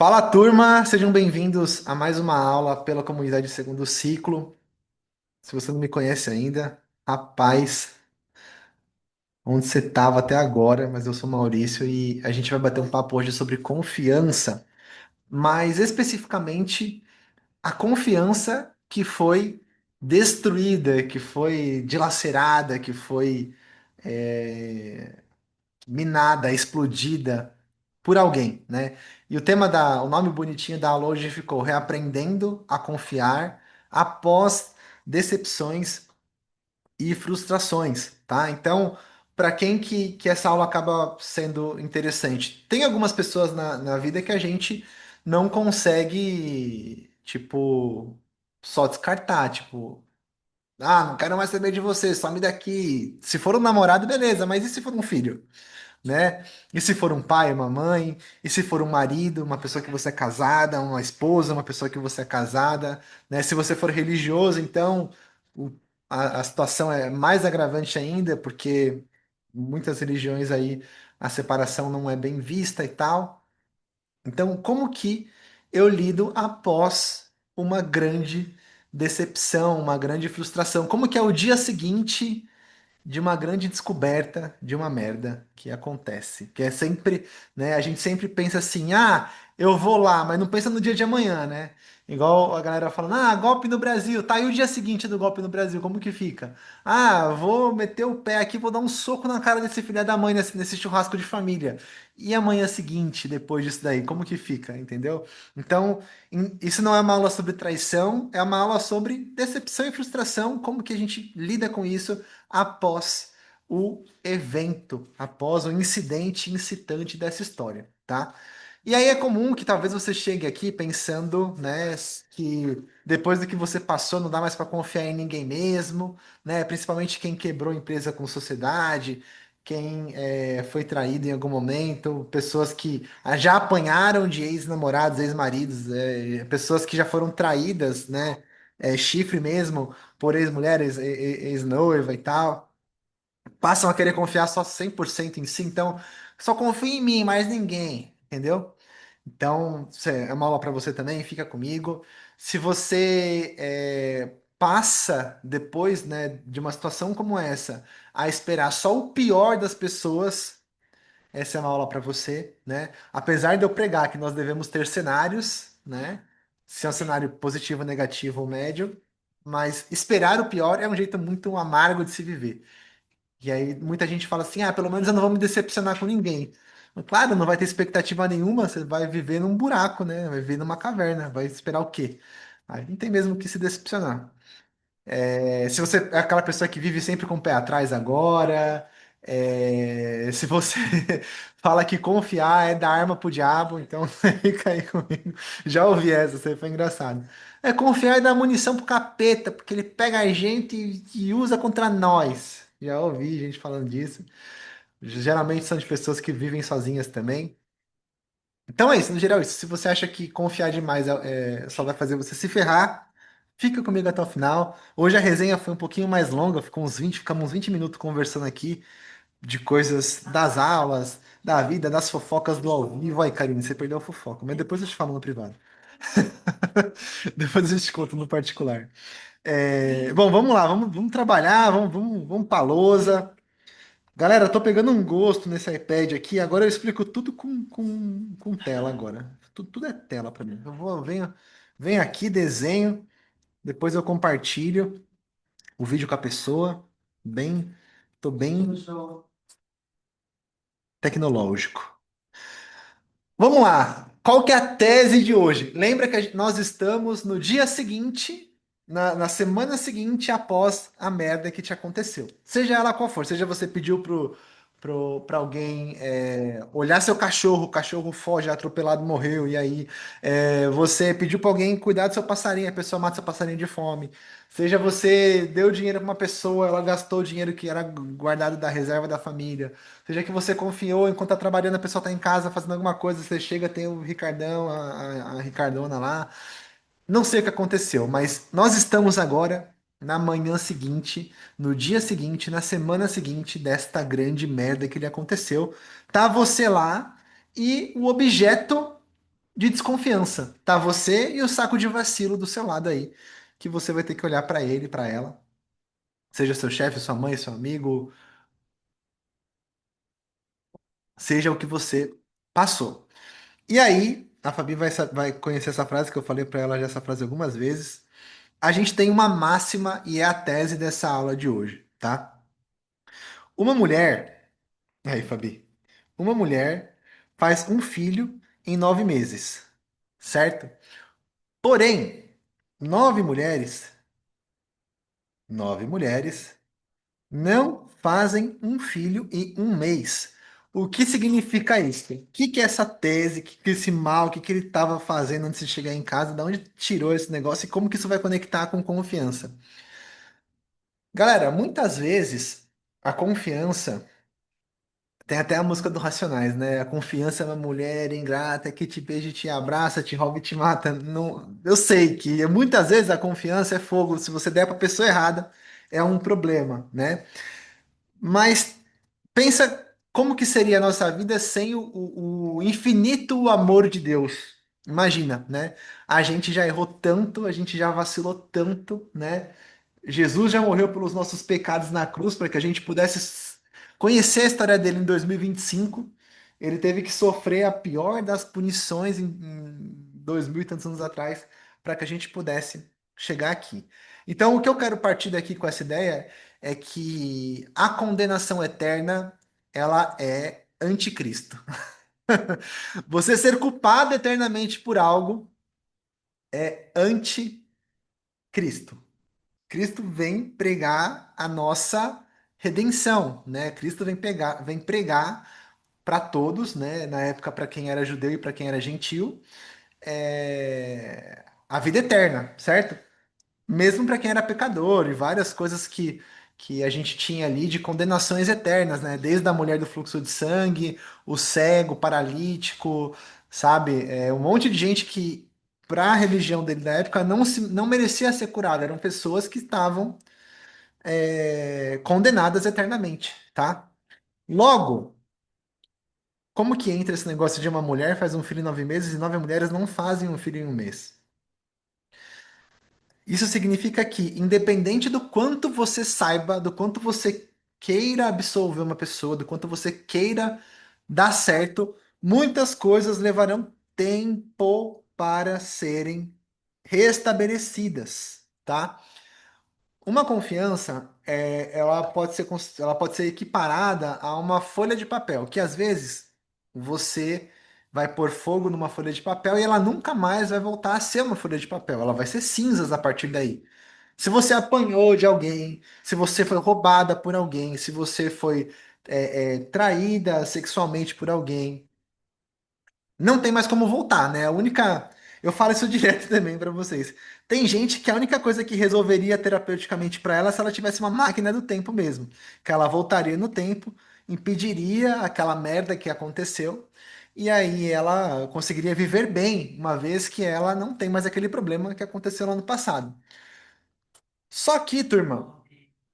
Fala, turma! Sejam bem-vindos a mais uma aula pela comunidade de segundo ciclo. Se você não me conhece ainda, rapaz, onde você estava até agora? Mas eu sou Maurício e a gente vai bater um papo hoje sobre confiança, mas especificamente a confiança que foi destruída, que foi dilacerada, que foi é, minada, explodida por alguém, né? E o nome bonitinho da aula hoje ficou Reaprendendo a Confiar após decepções e frustrações, tá? Então, para quem que essa aula acaba sendo interessante? Tem algumas pessoas na vida que a gente não consegue, tipo, só descartar, tipo, não quero mais saber de você, some daqui. Se for um namorado, beleza, mas e se for um filho? Né? E se for um pai, uma mãe, e se for um marido, uma pessoa que você é casada, uma esposa, uma pessoa que você é casada, né? Se você for religioso, então o- a situação é mais agravante ainda, porque muitas religiões aí a separação não é bem vista e tal. Então, como que eu lido após uma grande decepção, uma grande frustração? Como que é o dia seguinte de uma grande descoberta de uma merda que acontece. Que é sempre, né? A gente sempre pensa assim, eu vou lá, mas não pensa no dia de amanhã, né? Igual a galera falando, golpe no Brasil, tá aí o dia seguinte do golpe no Brasil, como que fica? Vou meter o pé aqui, vou dar um soco na cara desse filho da mãe nesse churrasco de família. E amanhã seguinte, depois disso daí, como que fica, entendeu? Então, isso não é uma aula sobre traição, é uma aula sobre decepção e frustração, como que a gente lida com isso após o evento, após o incidente incitante dessa história, tá? E aí é comum que talvez você chegue aqui pensando, né, que depois do que você passou não dá mais para confiar em ninguém mesmo, né? Principalmente quem quebrou empresa com sociedade, quem foi traído em algum momento, pessoas que já apanharam de ex-namorados, ex-maridos, pessoas que já foram traídas, né? Chifre mesmo por ex-mulheres, ex-noiva e tal, passam a querer confiar só 100% em si, então só confia em mim, mais ninguém, entendeu? Então, isso é uma aula para você também, fica comigo. Se você passa depois, né, de uma situação como essa, a esperar só o pior das pessoas, essa é uma aula para você, né? Apesar de eu pregar que nós devemos ter cenários, né? Se é um cenário positivo, negativo ou médio, mas esperar o pior é um jeito muito amargo de se viver. E aí muita gente fala assim, pelo menos eu não vou me decepcionar com ninguém. Mas, claro, não vai ter expectativa nenhuma, você vai viver num buraco, né? Vai viver numa caverna, vai esperar o quê? Aí não tem mesmo que se decepcionar. Se você é aquela pessoa que vive sempre com o pé atrás agora, se você fala que confiar é dar arma pro diabo, então fica aí comigo. Já ouvi essa, isso aí foi engraçado. Confiar é dar munição pro capeta, porque ele pega a gente e usa contra nós. Já ouvi gente falando disso. Geralmente são de pessoas que vivem sozinhas também. Então é isso, no geral é isso. Se você acha que confiar demais só vai fazer você se ferrar, fica comigo até o final. Hoje a resenha foi um pouquinho mais longa, ficamos uns 20 minutos conversando aqui de coisas das aulas, da vida, das fofocas do ao vivo. Ai, Karine, você perdeu a fofoca, mas depois eu te falo no privado. Depois eu te conto no particular. Bom, vamos lá, vamos trabalhar, vamos pra lousa. Galera, eu tô pegando um gosto nesse iPad aqui. Agora eu explico tudo com tela agora. Tudo é tela para mim. Venho aqui, desenho, depois eu compartilho o vídeo com a pessoa. Tô bem tecnológico. Vamos lá. Qual que é a tese de hoje? Lembra que nós estamos no dia seguinte, na semana seguinte após a merda que te aconteceu. Seja ela qual for, seja você pediu pra alguém olhar seu cachorro, o cachorro foge, é atropelado, morreu, e aí você pediu pra alguém cuidar do seu passarinho, a pessoa mata seu passarinho de fome. Seja você deu dinheiro pra uma pessoa, ela gastou o dinheiro que era guardado da reserva da família. Seja que você confiou enquanto tá trabalhando, a pessoa tá em casa fazendo alguma coisa, você chega, tem o Ricardão, a Ricardona lá. Não sei o que aconteceu, mas nós estamos agora na manhã seguinte, no dia seguinte, na semana seguinte desta grande merda que lhe aconteceu. Tá você lá e o objeto. de desconfiança. Tá você e o saco de vacilo do seu lado aí, que você vai ter que olhar pra ele, pra ela, seja seu chefe, sua mãe, seu amigo, seja o que você passou. E aí, a Fabi vai conhecer essa frase que eu falei pra ela já essa frase algumas vezes. A gente tem uma máxima e é a tese dessa aula de hoje, tá? Uma mulher, aí, Fabi, uma mulher faz um filho em 9 meses, certo? Porém, nove mulheres, 9 mulheres não fazem um filho em um mês. O que significa isso? O que que é essa tese? O que que esse mal? O que que ele estava fazendo antes de chegar em casa? De onde tirou esse negócio? E como que isso vai conectar com confiança? Galera, muitas vezes a confiança tem até a música do Racionais, né? A confiança é uma mulher ingrata que te beija, te abraça, te rouba e te mata. Não, eu sei que muitas vezes a confiança é fogo. Se você der para a pessoa errada, é um problema, né? Mas pensa como que seria a nossa vida sem o infinito amor de Deus. Imagina, né? A gente já errou tanto, a gente já vacilou tanto, né? Jesus já morreu pelos nossos pecados na cruz para que a gente pudesse conhecer a história dele em 2025. Ele teve que sofrer a pior das punições em 2000 e tantos anos atrás para que a gente pudesse chegar aqui. Então, o que eu quero partir daqui com essa ideia é que a condenação eterna, ela é anticristo. Você ser culpado eternamente por algo é anticristo. Cristo vem pregar a nossa redenção, né? Cristo vem pregar para todos, né? Na época para quem era judeu e para quem era gentil, a vida eterna, certo? Mesmo para quem era pecador e várias coisas que a gente tinha ali de condenações eternas, né? Desde a mulher do fluxo de sangue, o cego, o paralítico, sabe? Um monte de gente que para a religião dele da época não merecia ser curada, eram pessoas que estavam condenadas eternamente, tá? Logo, como que entra esse negócio de uma mulher faz um filho em 9 meses e 9 mulheres não fazem um filho em um mês? Isso significa que, independente do quanto você saiba, do quanto você queira absolver uma pessoa, do quanto você queira dar certo, muitas coisas levarão tempo para serem restabelecidas, tá? Uma confiança, ela pode ser equiparada a uma folha de papel, que às vezes você vai pôr fogo numa folha de papel e ela nunca mais vai voltar a ser uma folha de papel, ela vai ser cinzas a partir daí. Se você apanhou de alguém, se você foi roubada por alguém, se você foi traída sexualmente por alguém, não tem mais como voltar, né? A única. Eu falo isso direto também pra vocês. Tem gente que a única coisa que resolveria terapeuticamente pra ela é se ela tivesse uma máquina do tempo mesmo. Que ela voltaria no tempo, impediria aquela merda que aconteceu, e aí ela conseguiria viver bem, uma vez que ela não tem mais aquele problema que aconteceu no ano passado. Só que, turma,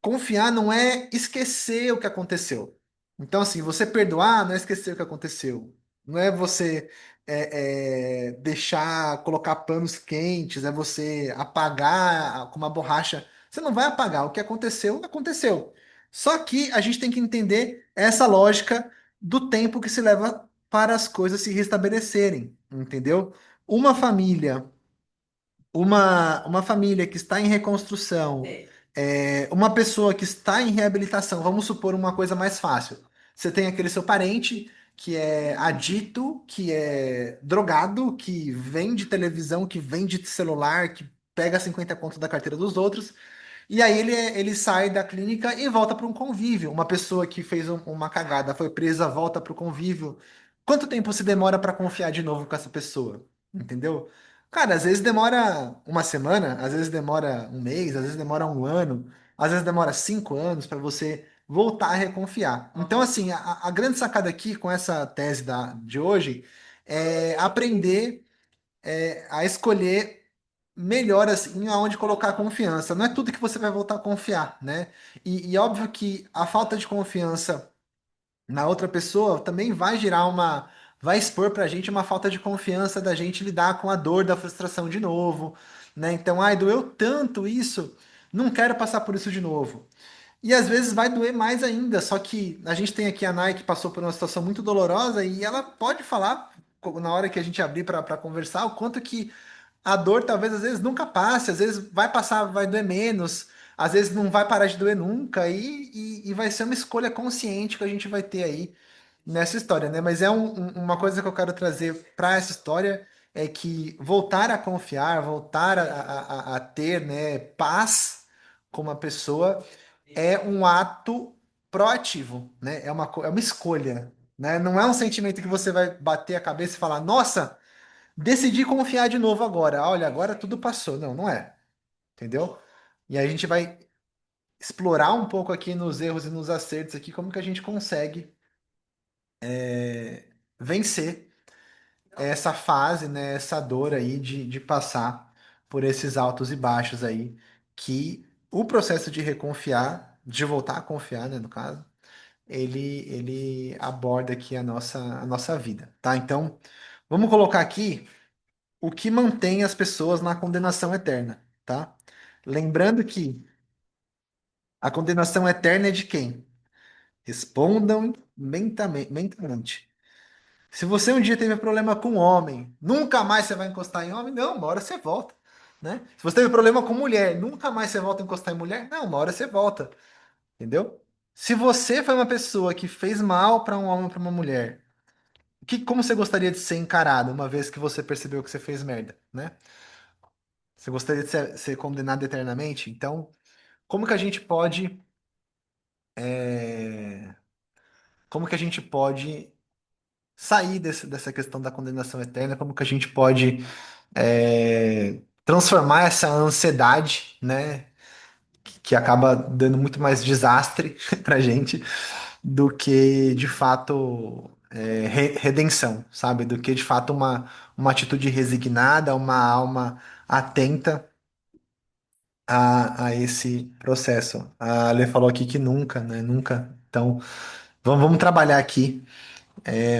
confiar não é esquecer o que aconteceu. Então, assim, você perdoar não é esquecer o que aconteceu. Não é você deixar, colocar panos quentes, é você apagar com uma borracha. Você não vai apagar. O que aconteceu, aconteceu. Só que a gente tem que entender essa lógica do tempo que se leva para as coisas se restabelecerem, entendeu? Uma família uma família que está em reconstrução, uma pessoa que está em reabilitação, vamos supor uma coisa mais fácil. Você tem aquele seu parente que é adito, que é drogado, que vende televisão, que vende celular, que pega 50 conto da carteira dos outros, e aí ele sai da clínica e volta para um convívio. Uma pessoa que fez uma cagada, foi presa, volta para o convívio. Quanto tempo se demora para confiar de novo com essa pessoa? Entendeu? Cara, às vezes demora uma semana, às vezes demora um mês, às vezes demora um ano, às vezes demora 5 anos para você voltar a reconfiar. Então, assim, a grande sacada aqui com essa tese de hoje é aprender a escolher melhor assim aonde colocar a confiança. Não é tudo que você vai voltar a confiar, né? E óbvio que a falta de confiança na outra pessoa também vai gerar vai expor pra gente uma falta de confiança da gente lidar com a dor da frustração de novo, né? Então, ai, doeu tanto isso, não quero passar por isso de novo. E às vezes vai doer mais ainda, só que a gente tem aqui a Nike que passou por uma situação muito dolorosa e ela pode falar na hora que a gente abrir para conversar o quanto que a dor talvez às vezes nunca passe, às vezes vai passar, vai doer menos, às vezes não vai parar de doer nunca e vai ser uma escolha consciente que a gente vai ter aí nessa história, né? Mas é uma coisa que eu quero trazer para essa história é que voltar a confiar, voltar a ter, né, paz com uma pessoa é um ato proativo, né? É uma escolha, né? Não é um sentimento que você vai bater a cabeça e falar, nossa, decidi confiar de novo agora. Olha, agora tudo passou. Não, não é. Entendeu? E aí a gente vai explorar um pouco aqui nos erros e nos acertos aqui como que a gente consegue vencer essa fase, né? Essa dor aí de passar por esses altos e baixos aí que o processo de reconfiar, de voltar a confiar, né, no caso, ele aborda aqui a nossa vida, tá? Então, vamos colocar aqui o que mantém as pessoas na condenação eterna, tá? Lembrando que a condenação eterna é de quem? Respondam mentalmente. Se você um dia teve problema com homem, nunca mais você vai encostar em homem? Não, uma hora você volta, né? Se você teve problema com mulher, nunca mais você volta a encostar em mulher? Não, uma hora você volta, entendeu? Se você foi uma pessoa que fez mal para um homem ou para uma mulher, como você gostaria de ser encarado uma vez que você percebeu que você fez merda, né? Você gostaria de ser condenado eternamente? Então, como que a gente pode, é, como que a gente pode sair dessa questão da condenação eterna? Como que a gente pode transformar essa ansiedade, né, que acaba dando muito mais desastre pra gente do que de fato redenção, sabe? Do que de fato uma atitude resignada, uma alma atenta a esse processo. A Ale falou aqui que nunca, né? Nunca. Então, vamos trabalhar aqui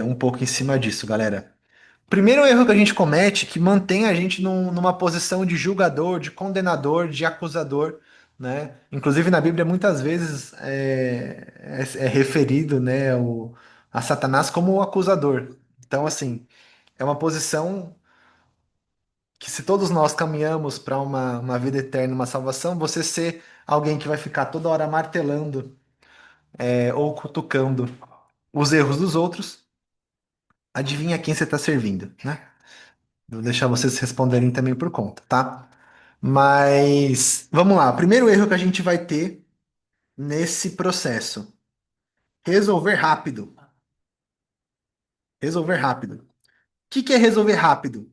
um pouco em cima disso, galera. Primeiro erro que a gente comete que mantém a gente numa posição de julgador, de condenador, de acusador, né? Inclusive na Bíblia muitas vezes é referido, né, a Satanás como o acusador. Então, assim, é uma posição que se todos nós caminhamos para uma vida eterna, uma salvação, você ser alguém que vai ficar toda hora martelando ou cutucando os erros dos outros, adivinha quem você está servindo, né? Vou deixar vocês responderem também por conta, tá? Mas vamos lá. O primeiro erro que a gente vai ter nesse processo: resolver rápido. Resolver rápido. O que é resolver rápido?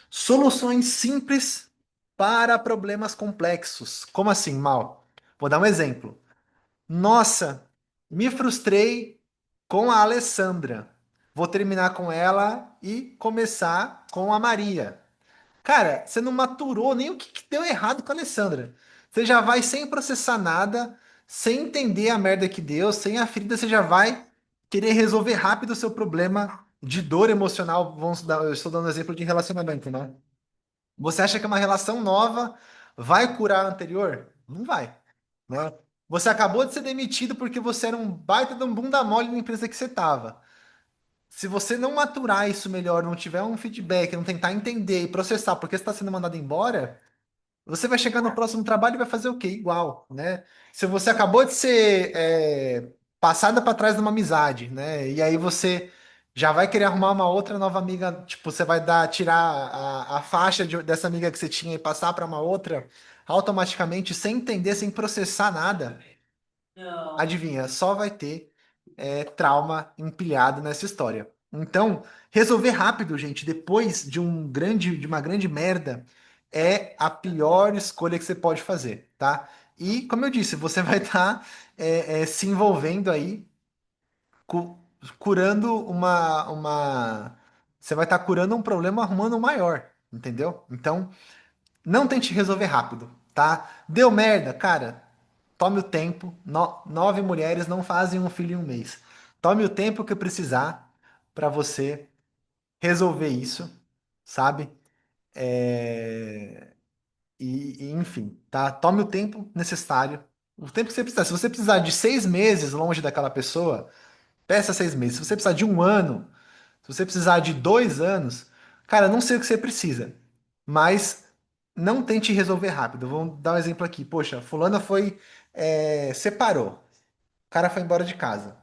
Soluções simples para problemas complexos. Como assim, Mal? Vou dar um exemplo. Nossa, me frustrei com a Alessandra. Vou terminar com ela e começar com a Maria. Cara, você não maturou nem o que deu errado com a Alessandra. Você já vai sem processar nada, sem entender a merda que deu, sem a ferida, você já vai querer resolver rápido o seu problema de dor emocional. Eu estou dando um exemplo de relacionamento, né? Você acha que uma relação nova vai curar a anterior? Não vai, né? Você acabou de ser demitido porque você era um baita de um bunda mole na empresa que você estava. Se você não maturar isso melhor, não tiver um feedback, não tentar entender e processar porque você está sendo mandado embora, você vai chegar no próximo trabalho e vai fazer o quê? Igual, né? Se você acabou de ser passada para trás de uma amizade, né? E aí você já vai querer arrumar uma outra nova amiga, tipo, você vai tirar a faixa dessa amiga que você tinha e passar para uma outra automaticamente, sem entender, sem processar nada. Adivinha, só vai ter trauma empilhado nessa história. Então, resolver rápido, gente, depois de uma grande merda, é a pior escolha que você pode fazer, tá? E, como eu disse, você vai estar se envolvendo aí, cu- curando você vai estar curando um problema, arrumando um maior, entendeu? Então, não tente resolver rápido, tá? Deu merda, cara. Tome o tempo. 9 mulheres não fazem um filho em um mês. Tome o tempo que precisar para você. resolver isso, sabe? Enfim, tá? Tome o tempo necessário, o tempo que você precisar. Se você precisar de 6 meses longe daquela pessoa, peça 6 meses. Se você precisar de um ano, se você precisar de 2 anos, cara, não sei o que você precisa, mas não tente resolver rápido. Vamos dar um exemplo aqui. Poxa, fulana foi, separou. O cara foi embora de casa.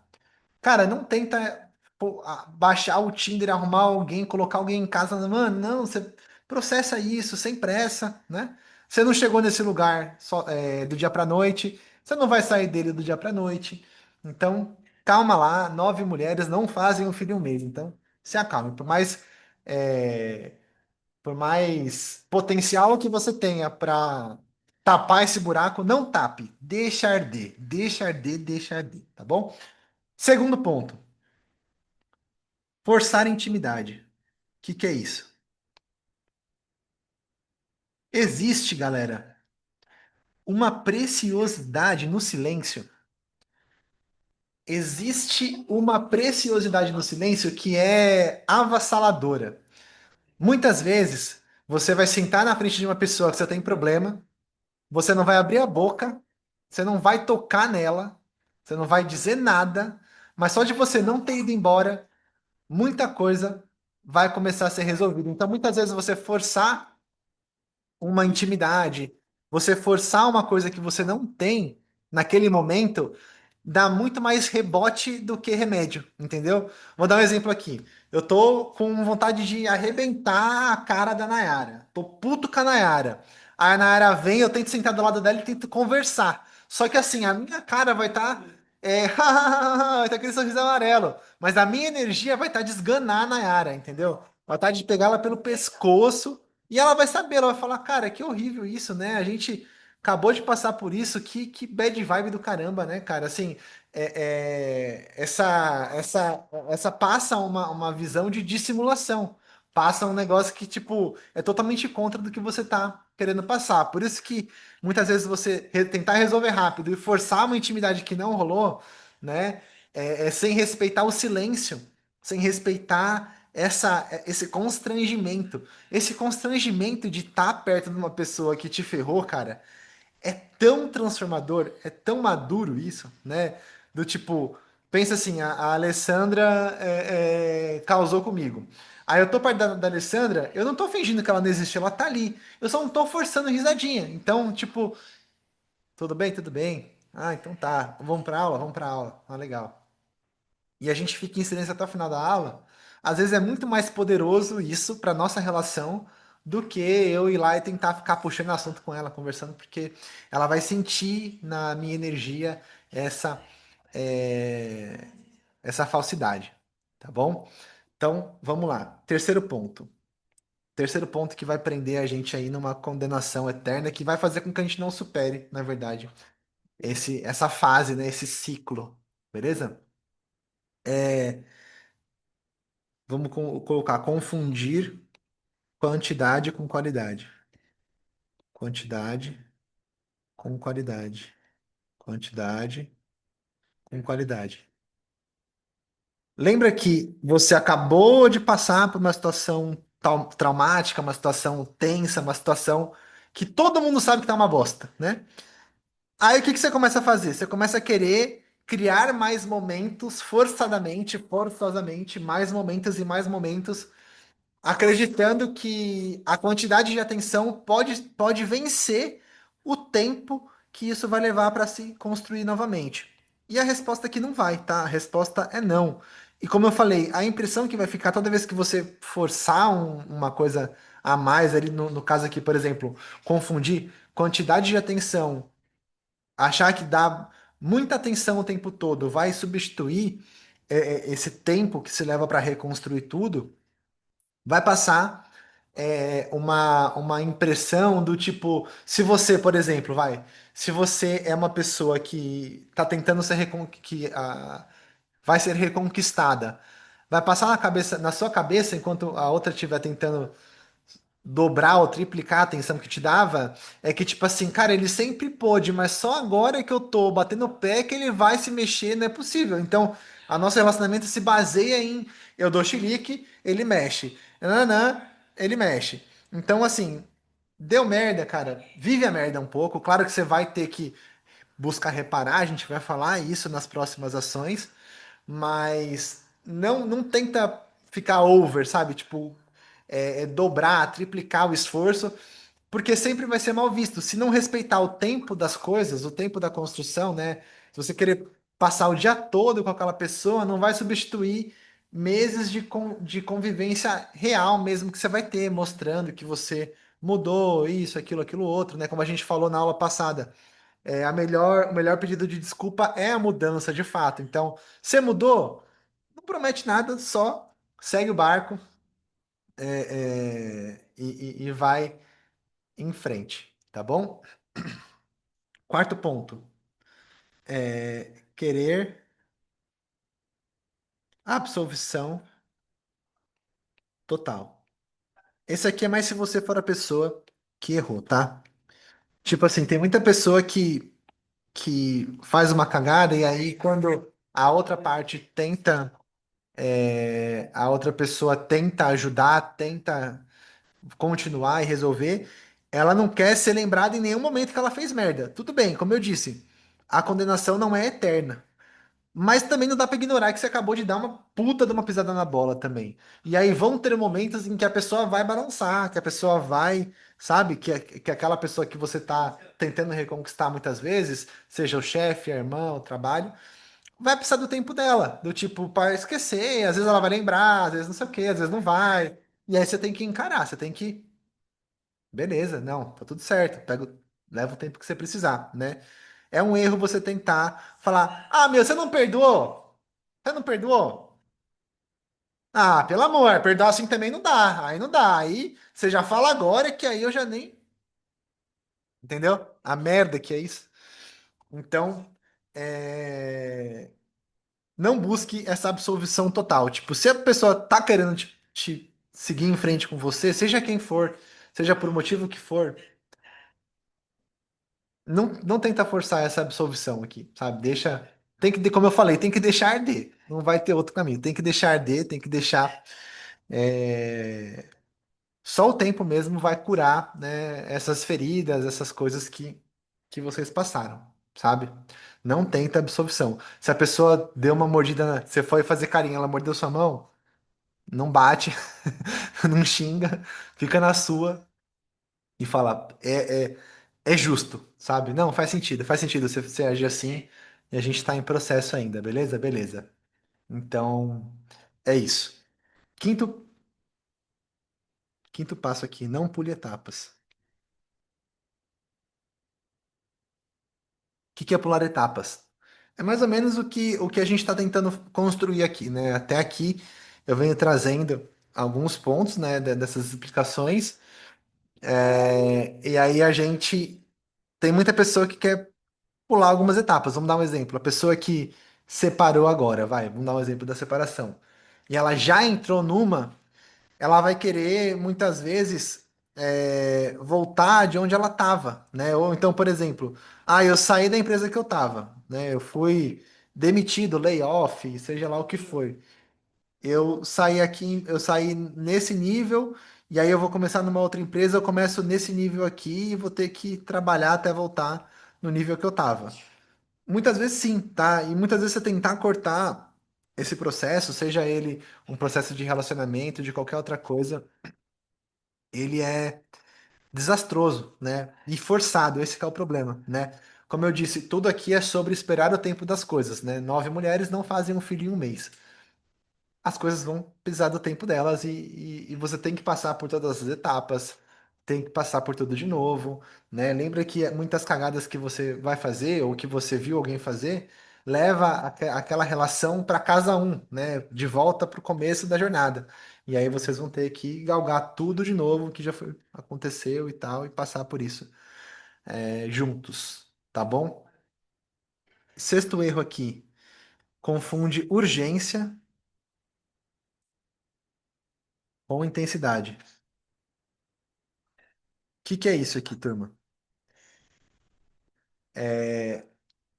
Cara, não tenta pô, baixar o Tinder, arrumar alguém, colocar alguém em casa. Mano, não, você processa isso sem pressa, né? Você não chegou nesse lugar só, do dia pra noite, você não vai sair dele do dia pra noite. Então, calma lá, 9 mulheres não fazem um filho em um mês. Então, se acalme. É, por mais potencial que você tenha pra tapar esse buraco, não tape. Deixa arder, deixa arder, deixa arder, tá bom? Segundo ponto. Forçar a intimidade. O que é isso? Existe, galera, uma preciosidade no silêncio. Existe uma preciosidade no silêncio que é avassaladora. Muitas vezes, você vai sentar na frente de uma pessoa que você tem problema, você não vai abrir a boca, você não vai tocar nela, você não vai dizer nada, mas só de você não ter ido embora, muita coisa vai começar a ser resolvida. Então, muitas vezes, você forçar uma intimidade, você forçar uma coisa que você não tem naquele momento, dá muito mais rebote do que remédio, entendeu? Vou dar um exemplo aqui. Eu tô com vontade de arrebentar a cara da Nayara. Tô puto com a Nayara. Aí a Nayara vem, eu tento sentar do lado dela e tento conversar. Só que assim, a minha cara vai estar. Vai estar aquele sorriso amarelo. Mas a minha energia vai estar de esganar a Nayara, entendeu? Vai estar de pegar ela pelo pescoço e ela vai saber, ela vai falar, cara, que horrível isso, né? A gente acabou de passar por isso, que bad vibe do caramba, né, cara? Assim, essa passa uma visão de dissimulação. Passa um negócio que, tipo, é totalmente contra do que você tá querendo passar. Por isso que muitas vezes você tentar resolver rápido e forçar uma intimidade que não rolou, né? Sem respeitar o silêncio, sem respeitar esse constrangimento. Esse constrangimento de estar perto de uma pessoa que te ferrou, cara, é tão transformador, é tão maduro isso, né? Do tipo, pensa assim, a Alessandra causou comigo. Aí eu tô perto da Alessandra, eu não tô fingindo que ela não existe, ela tá ali. Eu só não tô forçando risadinha. Então, tipo, tudo bem, tudo bem. Ah, então tá. Vamos pra aula? Vamos pra aula. Ah, legal. E a gente fica em silêncio até o final da aula. Às vezes é muito mais poderoso isso pra nossa relação do que eu ir lá e tentar ficar puxando assunto com ela, conversando, porque ela vai sentir na minha energia essa é, essa falsidade, tá bom? Então, vamos lá. Terceiro ponto. Terceiro ponto que vai prender a gente aí numa condenação eterna, que vai fazer com que a gente não supere, na verdade, essa fase, né? Esse ciclo, beleza? É, vamos colocar confundir quantidade com qualidade. Quantidade com qualidade. Quantidade com qualidade. Lembra que você acabou de passar por uma situação traumática, uma situação tensa, uma situação que todo mundo sabe que tá uma bosta, né? Aí o que que você começa a fazer? Você começa a querer criar mais momentos forçadamente, forçosamente, mais momentos, acreditando que a quantidade de atenção pode vencer o tempo que isso vai levar para se construir novamente. E a resposta aqui não vai, tá? A resposta é não. E como eu falei, a impressão que vai ficar toda vez que você forçar uma coisa a mais ali, no caso aqui, por exemplo, confundir quantidade de atenção, achar que dá muita atenção o tempo todo vai substituir esse tempo que se leva para reconstruir tudo, vai passar uma impressão do tipo, se você, por exemplo, se você é uma pessoa que está tentando ser vai ser reconquistada, vai passar na sua cabeça, enquanto a outra estiver tentando dobrar ou triplicar a atenção que te dava, é que tipo assim, cara, ele sempre pôde, mas só agora que eu tô batendo o pé que ele vai se mexer, não é possível. Então, A nosso relacionamento se baseia em eu dou chilique, ele mexe. Nananã, ele mexe. Então, assim, deu merda, cara. Vive a merda um pouco. Claro que você vai ter que buscar reparar, a gente vai falar isso nas próximas ações, mas não tenta ficar over, sabe? Tipo, dobrar, triplicar o esforço, porque sempre vai ser mal visto. Se não respeitar o tempo das coisas, o tempo da construção, né? Se você querer passar o dia todo com aquela pessoa, não vai substituir meses de convivência real mesmo que você vai ter, mostrando que você mudou isso, aquilo, outro, né? Como a gente falou na aula passada. O melhor pedido de desculpa é a mudança de fato. Então, você mudou? Não promete nada, só segue o barco e vai em frente, tá bom? Quarto ponto, querer absolvição total. Esse aqui é mais se você for a pessoa que errou, tá? Tipo assim, tem muita pessoa que faz uma cagada e aí quando a outra parte tenta, a outra pessoa tenta ajudar, tenta continuar e resolver, ela não quer ser lembrada em nenhum momento que ela fez merda. Tudo bem, como eu disse, a condenação não é eterna. Mas também não dá pra ignorar que você acabou de dar uma puta de uma pisada na bola também. E aí vão ter momentos em que a pessoa vai balançar, que a pessoa vai, sabe, que aquela pessoa que você tá tentando reconquistar muitas vezes, seja o chefe, a irmã, o trabalho, vai precisar do tempo dela, do tipo, para esquecer, às vezes ela vai lembrar, às vezes não sei o quê, às vezes não vai. E aí você tem que encarar, você tem que beleza, não, tá tudo certo. Leva o tempo que você precisar, né? É um erro você tentar falar: ah, meu, você não perdoou? Você não perdoou? Ah, pelo amor, perdoar assim também não dá. Aí não dá. Aí você já fala agora que aí eu já nem. Entendeu? A merda que é isso. Então, não busque essa absolvição total. Tipo, se a pessoa tá querendo te seguir em frente com você, seja quem for, seja por motivo que for. Não tenta forçar essa absolvição aqui, sabe? Deixa. Tem que, como eu falei, tem que deixar arder. Não vai ter outro caminho. Tem que deixar arder, tem que deixar. é, Só o tempo mesmo vai curar, né, essas feridas, essas coisas que vocês passaram, sabe? Não tenta absolvição. Se a pessoa deu uma mordida, você foi fazer carinho, ela mordeu sua mão, não bate, não xinga, fica na sua e fala, é justo, sabe? Não, faz sentido você agir assim e a gente tá em processo ainda, beleza? Beleza. Então, é isso. Quinto, quinto passo aqui, não pule etapas. O que que é pular etapas? É mais ou menos o que a gente está tentando construir aqui, né? Até aqui eu venho trazendo alguns pontos, né, dessas explicações, e aí a gente tem muita pessoa que quer pular algumas etapas. Vamos dar um exemplo. A pessoa que separou agora, vai, vamos dar um exemplo da separação. E ela já entrou numa, ela vai querer muitas vezes voltar de onde ela estava, né? Ou então, por exemplo, eu saí da empresa que eu estava, né? Eu fui demitido, layoff, seja lá o que foi. Eu saí aqui, eu saí nesse nível. E aí eu vou começar numa outra empresa, eu começo nesse nível aqui e vou ter que trabalhar até voltar no nível que eu estava. Muitas vezes sim, tá? E muitas vezes você tentar cortar esse processo, seja ele um processo de relacionamento, de qualquer outra coisa, ele é desastroso, né? E forçado, esse que é o problema, né? Como eu disse, tudo aqui é sobre esperar o tempo das coisas, né? 9 mulheres não fazem um filho em um mês. As coisas vão precisar do tempo delas e você tem que passar por todas as etapas, tem que passar por tudo de novo, né? Lembra que muitas cagadas que você vai fazer ou que você viu alguém fazer leva aquela relação para casa um, né? De volta para o começo da jornada. E aí vocês vão ter que galgar tudo de novo que já aconteceu e tal e passar por isso juntos, tá bom? Sexto erro aqui, confunde urgência com intensidade. Que é isso aqui, turma?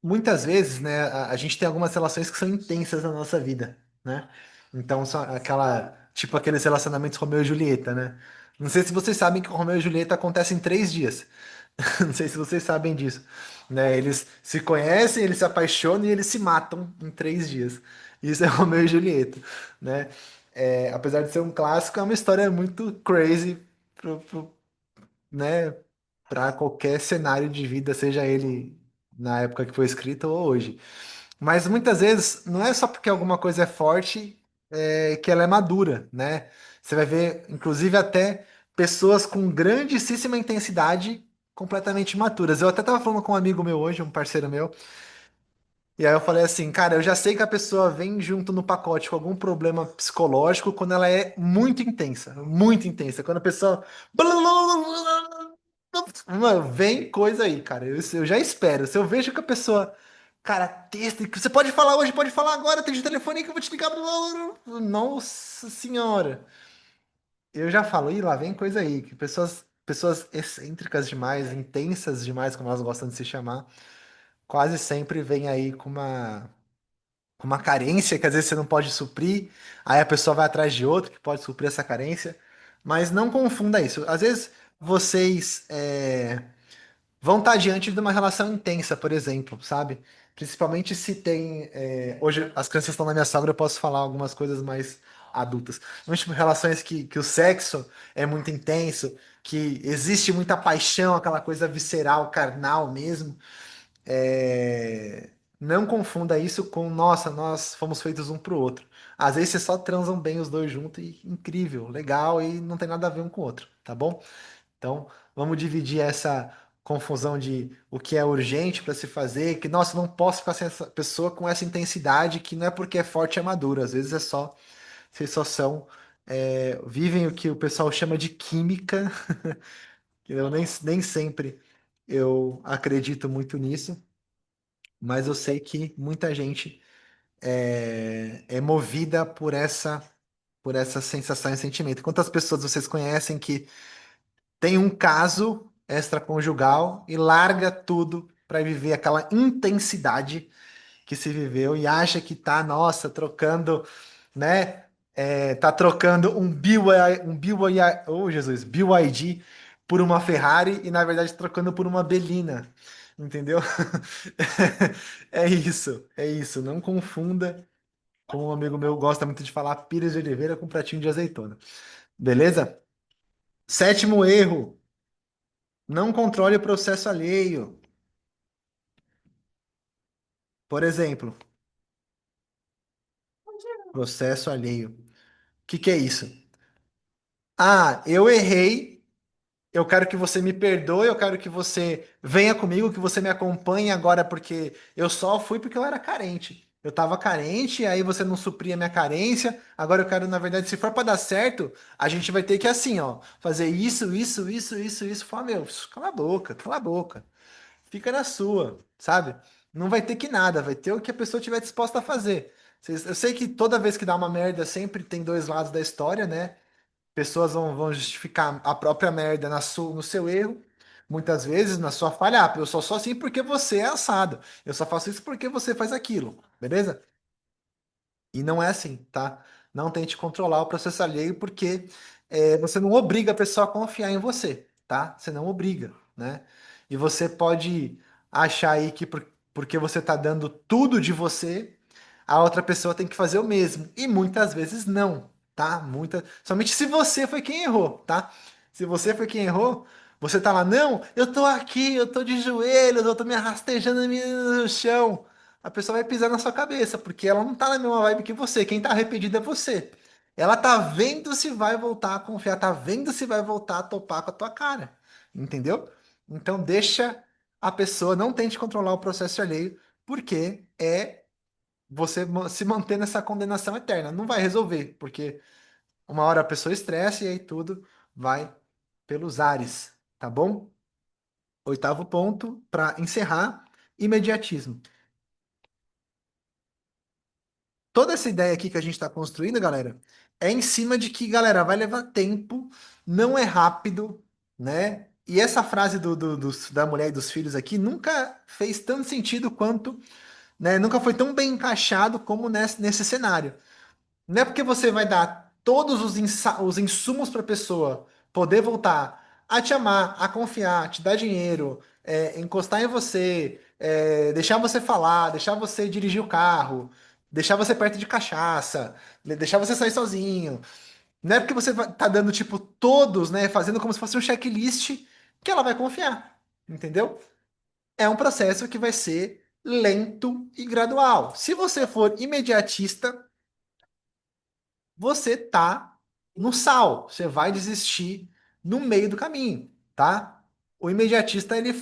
muitas vezes, né, a gente tem algumas relações que são intensas na nossa vida, né? Então, são tipo aqueles relacionamentos Romeu e Julieta, né? Não sei se vocês sabem que o Romeu e Julieta acontece em 3 dias. Não sei se vocês sabem disso, né? Eles se conhecem, eles se apaixonam e eles se matam em 3 dias. Isso é Romeu e Julieta, né? Apesar de ser um clássico, é uma história muito crazy, né? Para qualquer cenário de vida, seja ele na época que foi escrito ou hoje. Mas muitas vezes não é só porque alguma coisa é forte que ela é madura, né? Você vai ver, inclusive, até pessoas com grandíssima intensidade completamente imaturas. Eu até estava falando com um amigo meu hoje, um parceiro meu, e aí eu falei assim, cara, eu já sei que a pessoa vem junto no pacote com algum problema psicológico quando ela é muito intensa, muito intensa. Quando a pessoa Mano, vem coisa aí, cara. Eu já espero. Se eu vejo que a pessoa, cara, texto, você pode falar hoje, pode falar agora, tem de telefone aí que eu vou te ligar. Nossa senhora. Eu já falo, ih, lá vem coisa aí, que pessoas excêntricas demais, intensas demais, como elas gostam de se chamar, quase sempre vem aí com uma carência que às vezes você não pode suprir, aí a pessoa vai atrás de outro que pode suprir essa carência. Mas não confunda isso. Às vezes vocês vão estar diante de uma relação intensa, por exemplo, sabe? Principalmente se tem. Hoje as crianças estão na minha sogra, eu posso falar algumas coisas mais adultas. Mas, tipo, relações que o sexo é muito intenso, que existe muita paixão, aquela coisa visceral, carnal mesmo. Não confunda isso com, nossa, nós fomos feitos um pro outro. Às vezes vocês só transam bem os dois juntos e incrível, legal, e não tem nada a ver um com o outro, tá bom? Então, vamos dividir essa confusão de o que é urgente para se fazer, que, nossa, eu não posso ficar sem essa pessoa com essa intensidade, que não é porque é forte e é maduro, às vezes é só, vocês só são, vivem o que o pessoal chama de química, que eu nem sempre eu acredito muito nisso, mas eu sei que muita gente é movida por essa sensação e sentimento. Quantas pessoas vocês conhecem que tem um caso extraconjugal e larga tudo para viver aquela intensidade que se viveu e acha que tá, nossa, trocando, né? Tá trocando oh Jesus, BYD por uma Ferrari e na verdade trocando por uma Belina, entendeu? É isso. Não confunda, como um amigo meu gosta muito de falar, pires de oliveira com pratinho de azeitona. Beleza? Sétimo erro. Não controle o processo alheio. Por exemplo, processo alheio. O que é isso? Ah, eu errei. Eu quero que você me perdoe. Eu quero que você venha comigo, que você me acompanhe agora, porque eu só fui porque eu era carente. Eu tava carente, aí você não supria minha carência. Agora eu quero, na verdade, se for para dar certo, a gente vai ter que assim, ó, fazer isso, isso, isso, isso, isso. Fala, meu, cala a boca, cala a boca. Fica na sua, sabe? Não vai ter que nada, vai ter o que a pessoa estiver disposta a fazer. Eu sei que toda vez que dá uma merda, sempre tem dois lados da história, né? Pessoas vão justificar a própria merda no seu erro, muitas vezes na sua falha. Ah, eu só sou assim porque você é assado. Eu só faço isso porque você faz aquilo, beleza? E não é assim, tá? Não tente controlar o processo alheio porque você não obriga a pessoa a confiar em você, tá? Você não obriga, né? E você pode achar aí que porque você tá dando tudo de você, a outra pessoa tem que fazer o mesmo. E muitas vezes não, tá? Somente se você foi quem errou, tá? Se você foi quem errou, você tá lá, não, eu tô aqui, eu tô de joelhos, eu tô me arrastejando no chão. A pessoa vai pisar na sua cabeça, porque ela não tá na mesma vibe que você. Quem tá arrependido é você. Ela tá vendo se vai voltar a confiar, tá vendo se vai voltar a topar com a tua cara. Entendeu? Então deixa a pessoa, não tente controlar o processo alheio, porque é você se manter nessa condenação eterna. Não vai resolver, porque uma hora a pessoa estressa e aí tudo vai pelos ares, tá bom? Oitavo ponto, para encerrar, imediatismo. Toda essa ideia aqui que a gente está construindo, galera, é em cima de que, galera, vai levar tempo, não é rápido, né? E essa frase da mulher e dos filhos aqui nunca fez tanto sentido quanto, né? Nunca foi tão bem encaixado como nesse cenário. Não é porque você vai dar todos os insumos para a pessoa poder voltar a te amar, a confiar, te dar dinheiro, encostar em você, deixar você falar, deixar você dirigir o carro, deixar você perto de cachaça, deixar você sair sozinho. Não é porque você tá dando, tipo, todos, né? Fazendo como se fosse um checklist que ela vai confiar. Entendeu? É um processo que vai ser lento e gradual. Se você for imediatista, você tá no sal. Você vai desistir no meio do caminho, tá? O imediatista, ele,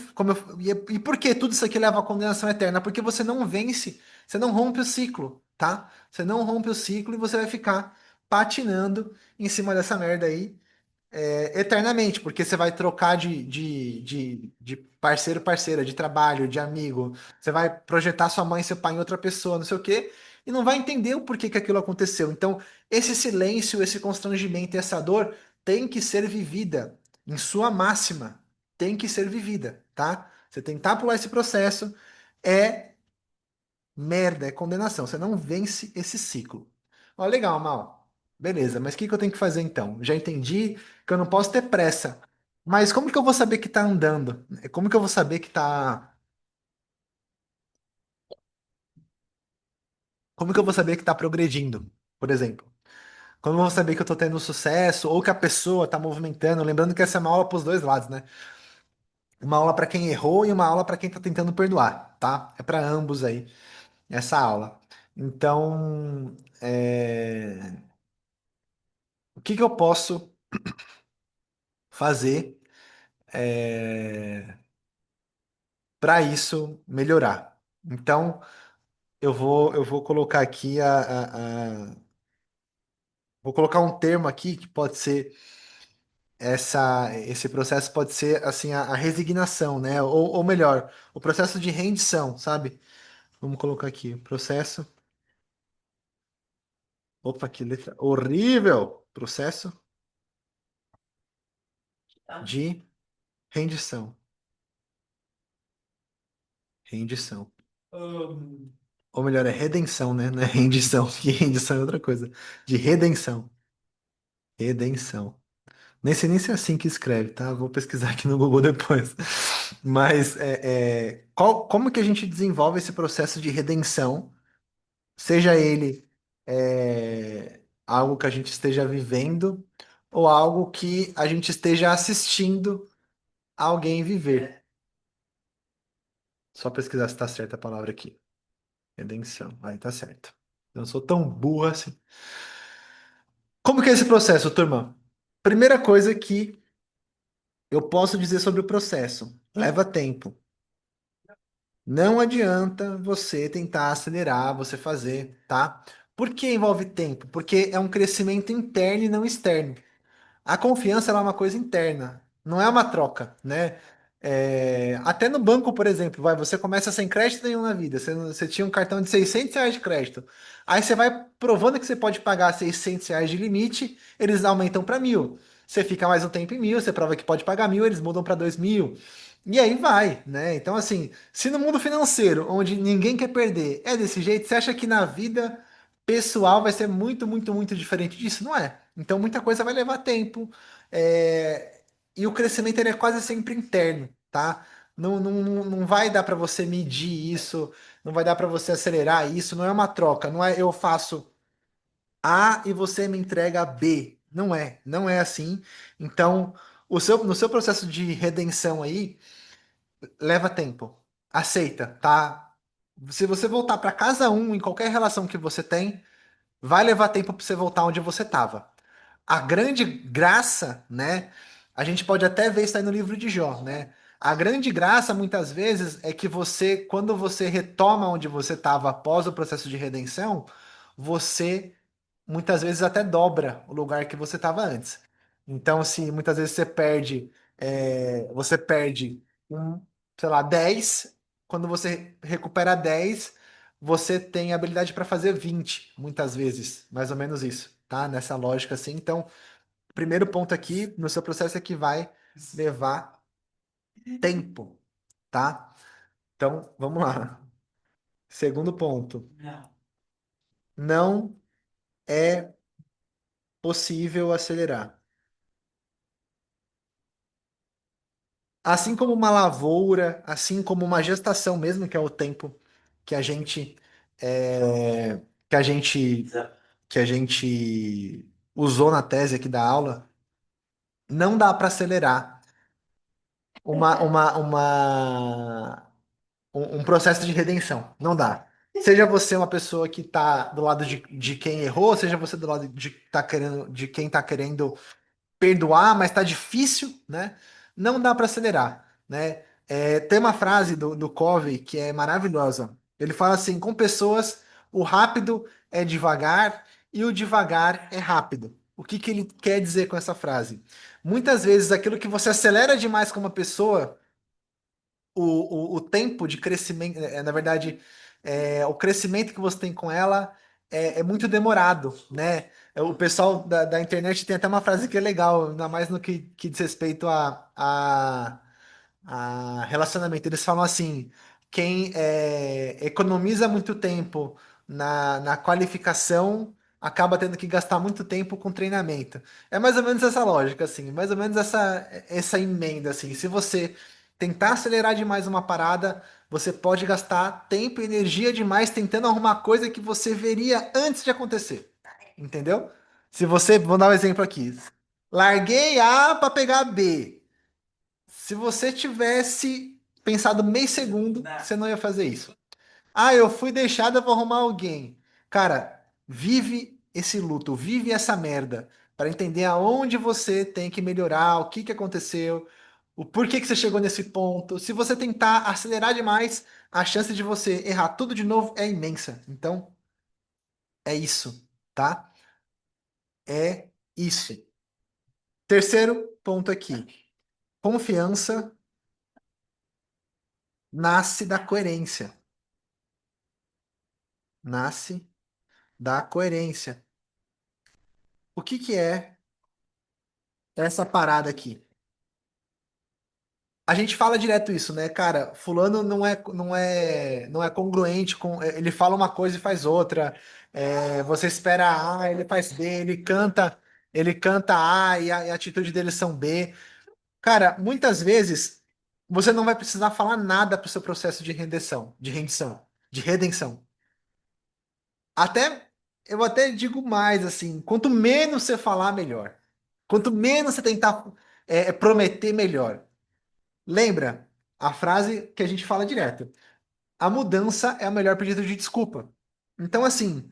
e por que tudo isso aqui leva à condenação eterna? Porque você não vence, você não rompe o ciclo, tá? Você não rompe o ciclo e você vai ficar patinando em cima dessa merda aí eternamente, porque você vai trocar de parceiro, parceira, de trabalho, de amigo, você vai projetar sua mãe e seu pai em outra pessoa, não sei o quê, e não vai entender o porquê que aquilo aconteceu. Então, esse silêncio, esse constrangimento e essa dor tem que ser vivida em sua máxima, tem que ser vivida, tá? Você tentar pular esse processo é merda, é condenação. Você não vence esse ciclo. Ó, legal, Mal. Beleza, mas o que que eu tenho que fazer então? Já entendi que eu não posso ter pressa. Mas como que eu vou saber que tá andando? Como que eu vou saber que tá. Como que eu vou saber que tá progredindo, por exemplo? Como eu vou saber que eu tô tendo sucesso ou que a pessoa tá movimentando? Lembrando que essa é uma aula pros dois lados, né? Uma aula para quem errou e uma aula para quem tá tentando perdoar, tá? É para ambos aí essa aula. Então, o que que eu posso fazer para isso melhorar. Então, eu vou colocar aqui vou colocar um termo aqui que pode ser esse processo pode ser assim a resignação, né? Ou melhor, o processo de rendição, sabe? Vamos colocar aqui, processo. Opa, que letra horrível! Processo de rendição. Rendição. Ou melhor, é redenção, né? Não é rendição, que rendição é outra coisa. De redenção. Redenção. Nem sei nem se é assim que escreve, tá? Vou pesquisar aqui no Google depois. Mas como que a gente desenvolve esse processo de redenção, seja ele algo que a gente esteja vivendo ou algo que a gente esteja assistindo alguém viver. Só pesquisar se tá certa a palavra aqui. Redenção. Aí tá certo. Eu não sou tão burro assim. Como que é esse processo, turma? Primeira coisa que eu posso dizer sobre o processo. Leva tempo. Não adianta você tentar acelerar, você fazer, tá? Por que envolve tempo? Porque é um crescimento interno e não externo. A confiança ela é uma coisa interna, não é uma troca, né? Até no banco, por exemplo, você começa sem crédito nenhum na vida. Você tinha um cartão de R$ 600 de crédito. Aí você vai provando que você pode pagar R$ 600 de limite, eles aumentam para 1.000. Você fica mais um tempo em 1.000, você prova que pode pagar 1.000, eles mudam para 2.000. E aí vai, né? Então, assim, se no mundo financeiro, onde ninguém quer perder, é desse jeito, você acha que na vida pessoal vai ser muito, muito, muito diferente disso? Não é. Então, muita coisa vai levar tempo. é, E o crescimento ele é quase sempre interno, tá? Não vai dar para você medir isso, não vai dar para você acelerar isso, não é uma troca, não é eu faço A e você me entrega B. Não é assim. Então, no seu processo de redenção aí, leva tempo. Aceita, tá? Se você voltar para casa um em qualquer relação que você tem, vai levar tempo para você voltar onde você estava. A grande graça, né? A gente pode até ver isso aí no livro de Jó, né? A grande graça, muitas vezes, é que quando você retoma onde você estava após o processo de redenção, você muitas vezes até dobra o lugar que você estava antes. Então, se muitas vezes você perde sei lá, 10, quando você recupera 10, você tem habilidade para fazer 20, muitas vezes, mais ou menos isso, tá? Nessa lógica assim. Então, o primeiro ponto aqui no seu processo é que vai levar. tempo, tá? Então, vamos lá. Segundo ponto. Não é possível acelerar. Assim como uma lavoura, assim como uma gestação mesmo, que é o tempo que a gente é, que a gente que a gente usou na tese aqui da aula, não dá para acelerar um processo de redenção. Não dá. Seja você uma pessoa que está do lado de quem errou, seja você do lado de quem está querendo perdoar, mas tá difícil, né? Não dá para acelerar, né? Tem uma frase do Covey que é maravilhosa. Ele fala assim: com pessoas, o rápido é devagar e o devagar é rápido. O que que ele quer dizer com essa frase? Muitas vezes aquilo que você acelera demais com uma pessoa, o tempo de crescimento, na verdade, o crescimento que você tem com ela é muito demorado, né? O pessoal da internet tem até uma frase que é legal, ainda mais no que diz respeito a relacionamento. Eles falam assim: quem economiza muito tempo na qualificação acaba tendo que gastar muito tempo com treinamento. É mais ou menos essa lógica, assim, mais ou menos essa emenda, assim. Se você tentar acelerar demais uma parada, você pode gastar tempo e energia demais tentando arrumar coisa que você veria antes de acontecer. Entendeu? Se você, vou dar um exemplo aqui. Larguei A para pegar B. Se você tivesse pensado meio segundo, você não ia fazer isso. Ah, eu fui deixada, vou arrumar alguém. Cara, vive esse luto, vive essa merda, para entender aonde você tem que melhorar, o que que aconteceu, o porquê que você chegou nesse ponto. Se você tentar acelerar demais, a chance de você errar tudo de novo é imensa. Então, é isso, tá? É isso. Terceiro ponto aqui. Confiança nasce da coerência. Nasce da coerência. O que que é essa parada aqui? A gente fala direto isso, né, cara? Fulano não é congruente com. Ele fala uma coisa e faz outra. Você espera A, ele faz B, ele canta A e a atitude dele são B. Cara, muitas vezes você não vai precisar falar nada pro seu processo de redenção. Até eu até digo mais assim, quanto menos você falar, melhor. Quanto menos você tentar prometer, melhor. Lembra a frase que a gente fala direto? A mudança é o melhor pedido de desculpa. Então, assim,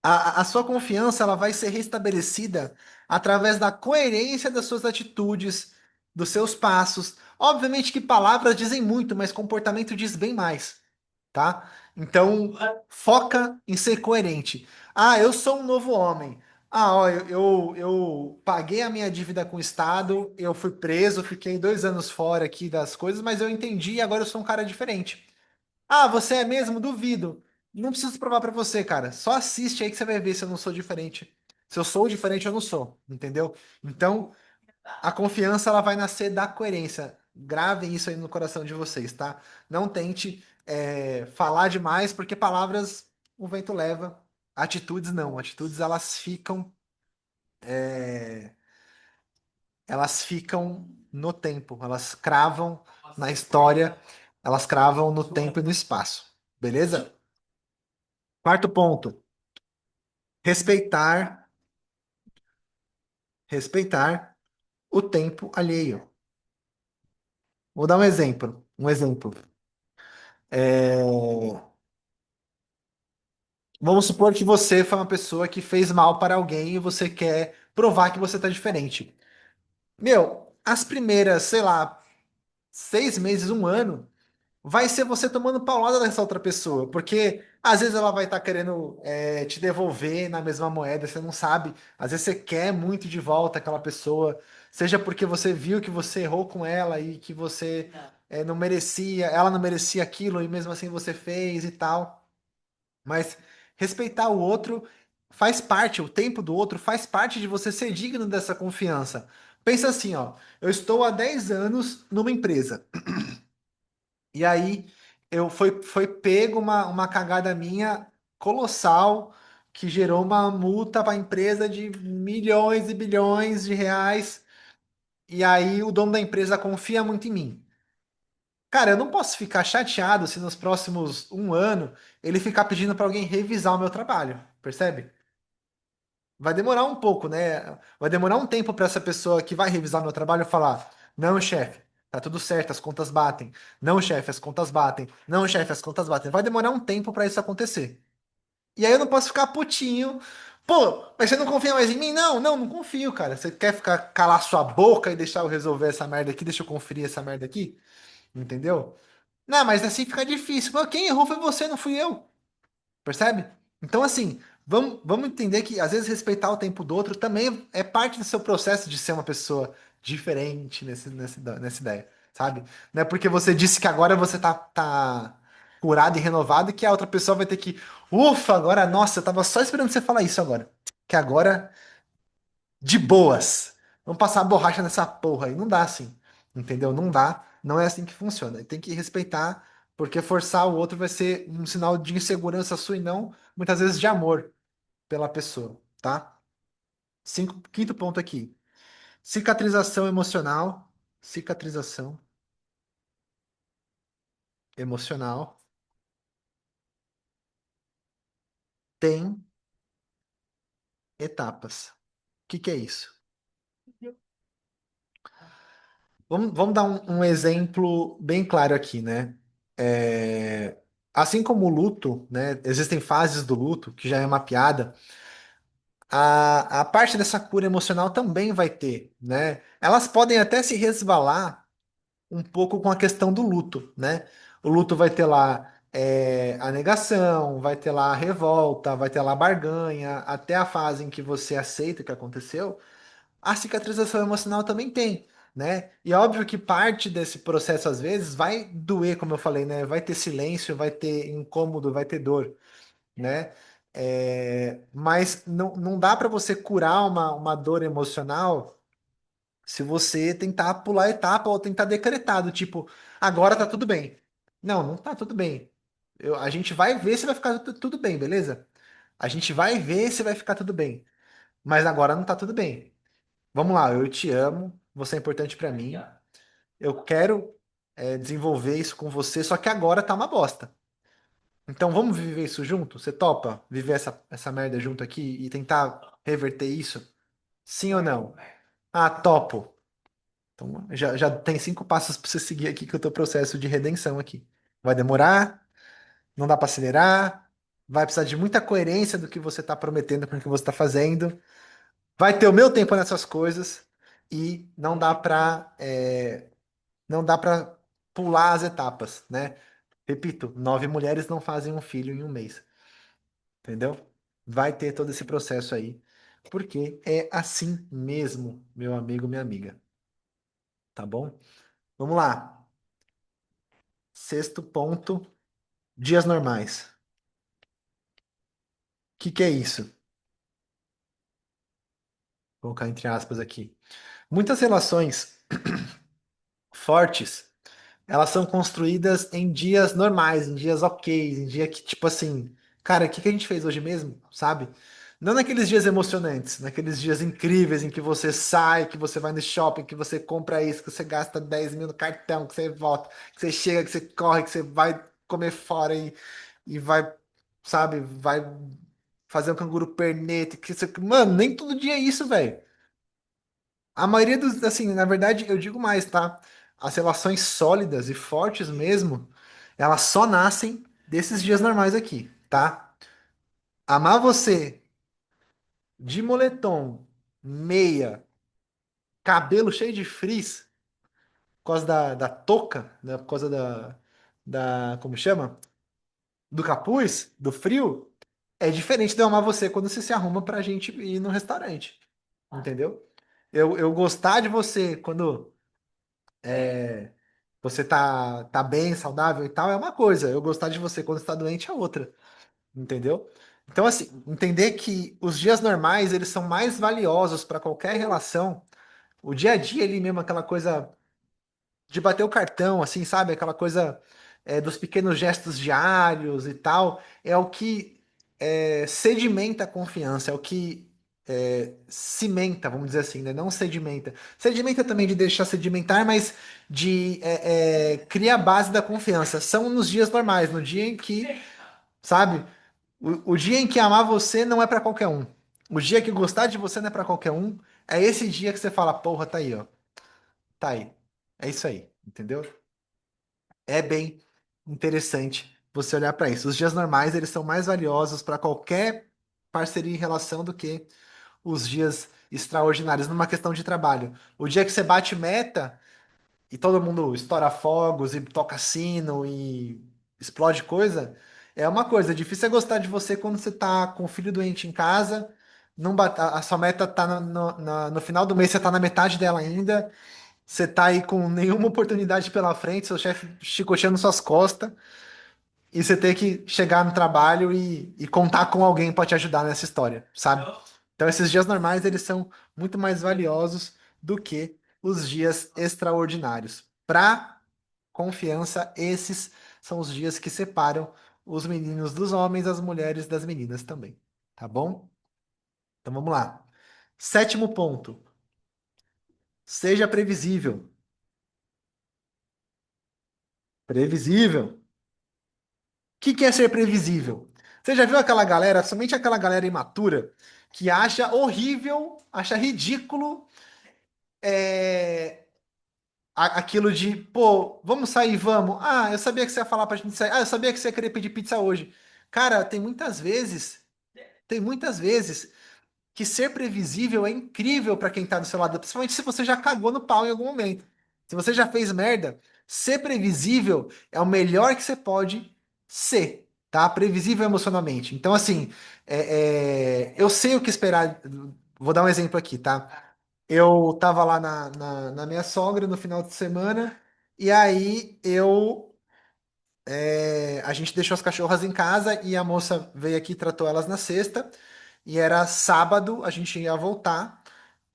a sua confiança ela vai ser restabelecida através da coerência das suas atitudes, dos seus passos. Obviamente que palavras dizem muito, mas comportamento diz bem mais, tá? Então, foca em ser coerente. Ah, eu sou um novo homem. Ah, ó, eu paguei a minha dívida com o Estado, eu fui preso, fiquei 2 anos fora aqui das coisas, mas eu entendi e agora eu sou um cara diferente. Ah, você é mesmo? Duvido. Não preciso provar pra você, cara. Só assiste aí que você vai ver se eu não sou diferente. Se eu sou diferente, eu não sou, entendeu? Então, a confiança ela vai nascer da coerência. Gravem isso aí no coração de vocês, tá? Não tente falar demais, porque palavras o vento leva. Atitudes não. Atitudes elas ficam no tempo. Elas cravam na história. Elas cravam no tempo e no espaço. Beleza? Quarto ponto. Respeitar, respeitar o tempo alheio. Vou dar um exemplo. Um exemplo. É, Vamos supor que você foi uma pessoa que fez mal para alguém e você quer provar que você tá diferente. Meu, as primeiras, sei lá, 6 meses, um ano, vai ser você tomando paulada dessa outra pessoa, porque às vezes ela vai estar querendo te devolver na mesma moeda, você não sabe. Às vezes você quer muito de volta aquela pessoa, seja porque você viu que você errou com ela e que você não merecia, ela não merecia aquilo e mesmo assim você fez e tal. Mas respeitar o outro faz parte, o tempo do outro faz parte de você ser digno dessa confiança. Pensa assim, ó, eu estou há 10 anos numa empresa. E aí foi pego uma cagada minha colossal que gerou uma multa para a empresa de milhões e bilhões de reais. E aí o dono da empresa confia muito em mim. Cara, eu não posso ficar chateado se nos próximos um ano ele ficar pedindo para alguém revisar o meu trabalho, percebe? Vai demorar um pouco, né? Vai demorar um tempo para essa pessoa que vai revisar meu trabalho falar: não, chefe, tá tudo certo, as contas batem. Não, chefe, as contas batem. Não, chefe, as contas batem. Vai demorar um tempo para isso acontecer. E aí eu não posso ficar putinho. Pô, mas você não confia mais em mim? Não, não, não confio, cara. Você quer ficar calar sua boca e deixar eu resolver essa merda aqui? Deixa eu conferir essa merda aqui? Entendeu? Não, mas assim fica difícil. Pô, quem errou foi você, não fui eu. Percebe? Então, assim, vamos entender que às vezes respeitar o tempo do outro também é parte do seu processo de ser uma pessoa diferente nessa ideia, sabe? Não é porque você disse que agora você tá curado e renovado que a outra pessoa vai ter que, ufa, agora, nossa, eu tava só esperando você falar isso agora. Que agora de boas. Vamos passar a borracha nessa porra aí. Não dá assim. Entendeu? Não dá. Não é assim que funciona. Tem que respeitar, porque forçar o outro vai ser um sinal de insegurança sua e não, muitas vezes, de amor pela pessoa, tá? Quinto ponto aqui. Cicatrização emocional. Cicatrização emocional tem etapas. O que é isso? Vamos dar um exemplo bem claro aqui, né? Assim como o luto, né? Existem fases do luto, que já é uma piada. A parte dessa cura emocional também vai ter, né? Elas podem até se resvalar um pouco com a questão do luto, né? O luto vai ter lá a negação, vai ter lá a revolta, vai ter lá a barganha, até a fase em que você aceita o que aconteceu. A cicatrização emocional também tem, né? E é óbvio que parte desse processo, às vezes, vai doer, como eu falei, né? Vai ter silêncio, vai ter incômodo, vai ter dor, né? Mas não dá para você curar uma dor emocional se você tentar pular a etapa ou tentar decretar do tipo, agora tá tudo bem. Não, não tá tudo bem. A gente vai ver se vai ficar tudo bem, beleza? A gente vai ver se vai ficar tudo bem. Mas agora não tá tudo bem. Vamos lá, eu te amo, você é importante pra mim. Eu quero desenvolver isso com você, só que agora tá uma bosta. Então vamos viver isso junto? Você topa viver essa merda junto aqui e tentar reverter isso? Sim ou não? Ah, topo. Então já tem 5 passos pra você seguir aqui que é o teu processo de redenção aqui. Vai demorar, não dá pra acelerar, vai precisar de muita coerência do que você tá prometendo com o que você tá fazendo. Vai ter o meu tempo nessas coisas e não dá para pular as etapas, né? Repito, 9 mulheres não fazem um filho em um mês, entendeu? Vai ter todo esse processo aí, porque é assim mesmo, meu amigo, minha amiga, tá bom? Vamos lá. Sexto ponto, dias normais. O que é isso? Vou colocar entre aspas aqui. Muitas relações fortes, elas são construídas em dias normais, em dias ok, em dia que, tipo assim, cara, o que a gente fez hoje mesmo, sabe? Não naqueles dias emocionantes, naqueles dias incríveis em que você sai, que você vai no shopping, que você compra isso, que você gasta 10 mil no cartão, que você volta, que você chega, que você corre, que você vai comer fora e vai, sabe, vai fazer um canguru perneta, que você... Mano, nem todo dia é isso, velho. A maioria dos, assim, na verdade, eu digo mais, tá? As relações sólidas e fortes mesmo, elas só nascem desses dias normais aqui, tá? Amar você de moletom, meia, cabelo cheio de frizz, por causa da touca, né? Por causa como chama? Do capuz, do frio, é diferente de eu amar você quando você se arruma pra gente ir no restaurante, entendeu? Eu gostar de você quando você tá bem, saudável e tal, é uma coisa. Eu gostar de você quando está doente é outra, entendeu? Então, assim, entender que os dias normais, eles são mais valiosos para qualquer relação O dia a dia ali mesmo, aquela coisa de bater o cartão, assim, sabe? Aquela coisa dos pequenos gestos diários e tal, é o que sedimenta a confiança, é o que cimenta, vamos dizer assim, né? Não sedimenta. Sedimenta também de deixar sedimentar, mas de criar a base da confiança. São nos dias normais, no dia em que, sabe? O dia em que amar você não é pra qualquer um. O dia que gostar de você não é pra qualquer um. É esse dia que você fala, porra, tá aí, ó. Tá aí. É isso aí, entendeu? É bem interessante você olhar para isso. Os dias normais, eles são mais valiosos para qualquer parceria e relação do que os dias extraordinários numa questão de trabalho. O dia que você bate meta e todo mundo estoura fogos e toca sino e explode coisa, é uma coisa. Difícil é gostar de você quando você tá com o filho doente em casa, não a sua meta tá no final do mês, você tá na metade dela ainda. Você tá aí com nenhuma oportunidade pela frente, seu chefe chicoteando suas costas, e você ter que chegar no trabalho e contar com alguém para te ajudar nessa história, sabe? Então, esses dias normais, eles são muito mais valiosos do que os dias extraordinários. Para confiança, esses são os dias que separam os meninos dos homens, as mulheres das meninas também, tá bom? Então, vamos lá. Sétimo ponto. Seja previsível. Previsível. Que é ser previsível? Você já viu aquela galera, somente aquela galera imatura, que acha horrível, acha ridículo aquilo de, pô, vamos sair, vamos. Ah, eu sabia que você ia falar pra gente sair. Ah, eu sabia que você ia querer pedir pizza hoje. Cara, tem muitas vezes que ser previsível é incrível pra quem tá do seu lado, principalmente se você já cagou no pau em algum momento. Se você já fez merda, ser previsível é o melhor que você pode ser, tá? Previsível emocionalmente. Então, assim, eu sei o que esperar. Vou dar um exemplo aqui, tá? Eu tava lá na minha sogra no final de semana, e aí a gente deixou as cachorras em casa e a moça veio aqui e tratou elas na sexta. E era sábado, a gente ia voltar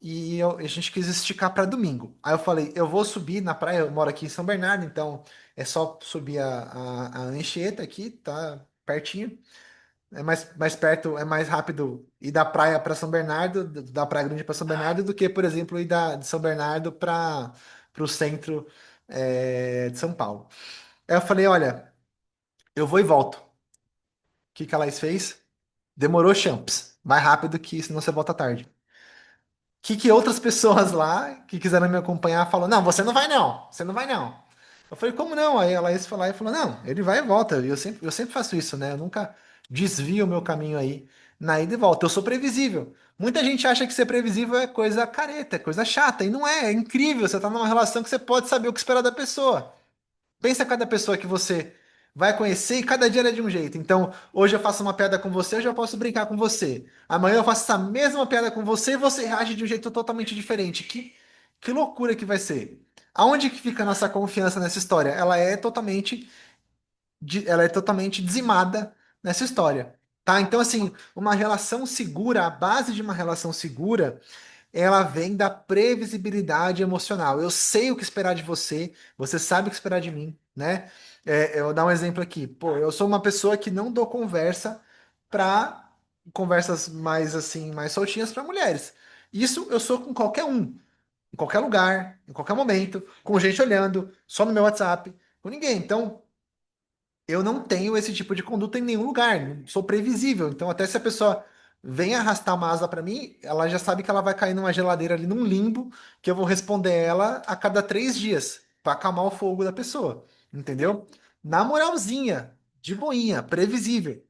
e a gente quis esticar para domingo. Aí eu falei, eu vou subir na praia, eu moro aqui em São Bernardo, então é só subir a Anchieta aqui, tá pertinho. É mais perto, é mais rápido ir da praia para São Bernardo, da Praia Grande para São Bernardo, do que, por exemplo, ir de São Bernardo para o centro de São Paulo. Aí eu falei, olha, eu vou e volto. O que a Laís fez? Demorou champs. Mais rápido que senão você volta tarde. Que outras pessoas lá que quiseram me acompanhar falou: Não, você não vai não, você não vai não. Eu falei: Como não? Aí a Laís foi lá e falou: Não, ele vai e volta. E eu sempre faço isso, né? Eu nunca desvio o meu caminho aí na ida e volta. Eu sou previsível. Muita gente acha que ser previsível é coisa careta, é coisa chata. E não é, é incrível. Você tá numa relação que você pode saber o que esperar da pessoa. Pensa cada pessoa que você vai conhecer e cada dia ela é de um jeito. Então, hoje eu faço uma piada com você, hoje eu posso brincar com você. Amanhã eu faço essa mesma piada com você e você reage de um jeito totalmente diferente. Que loucura que vai ser. Aonde que fica a nossa confiança nessa história? Ela é totalmente dizimada nessa história, tá? Então, assim, uma relação segura, a base de uma relação segura ela vem da previsibilidade emocional. Eu sei o que esperar de você, você sabe o que esperar de mim, né? Eu vou dar um exemplo aqui. Pô, eu sou uma pessoa que não dou para conversas mais assim, mais soltinhas para mulheres. Isso eu sou com qualquer um, em qualquer lugar, em qualquer momento, com gente olhando, só no meu WhatsApp, com ninguém. Então, eu não tenho esse tipo de conduta em nenhum lugar, não sou previsível. Então, até se a pessoa vem arrastar uma asa para mim, ela já sabe que ela vai cair numa geladeira ali, num limbo, que eu vou responder ela a cada 3 dias, para acalmar o fogo da pessoa. Entendeu? Na moralzinha, de boinha, previsível.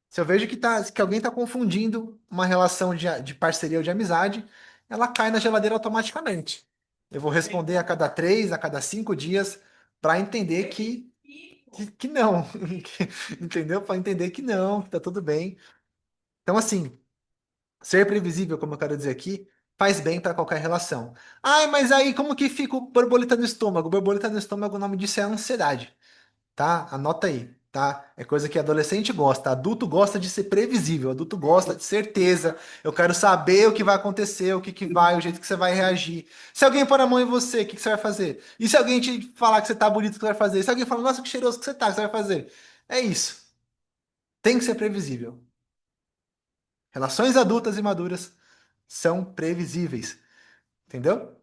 Se eu vejo que alguém está confundindo uma relação de parceria ou de amizade, ela cai na geladeira automaticamente. Eu vou responder a cada 3, a cada 5 dias, para entender que não, entendeu? Para entender que não, que tá tudo bem. Então, assim, ser previsível, como eu quero dizer aqui, faz bem para qualquer relação. Ai, mas aí como que fica o borboleta no estômago? Borboleta no estômago, o nome disso é ansiedade, tá? Anota aí. tá? É coisa que adolescente gosta. Adulto gosta de ser previsível, adulto gosta de certeza. Eu quero saber o que vai acontecer, o que que vai, o jeito que você vai reagir. Se alguém pôr a mão em você, o que que você vai fazer? E se alguém te falar que você tá bonito, o que você vai fazer? E se alguém falar, nossa, que cheiroso que você tá, o que você vai fazer? É isso. Tem que ser previsível. Relações adultas e maduras são previsíveis, entendeu?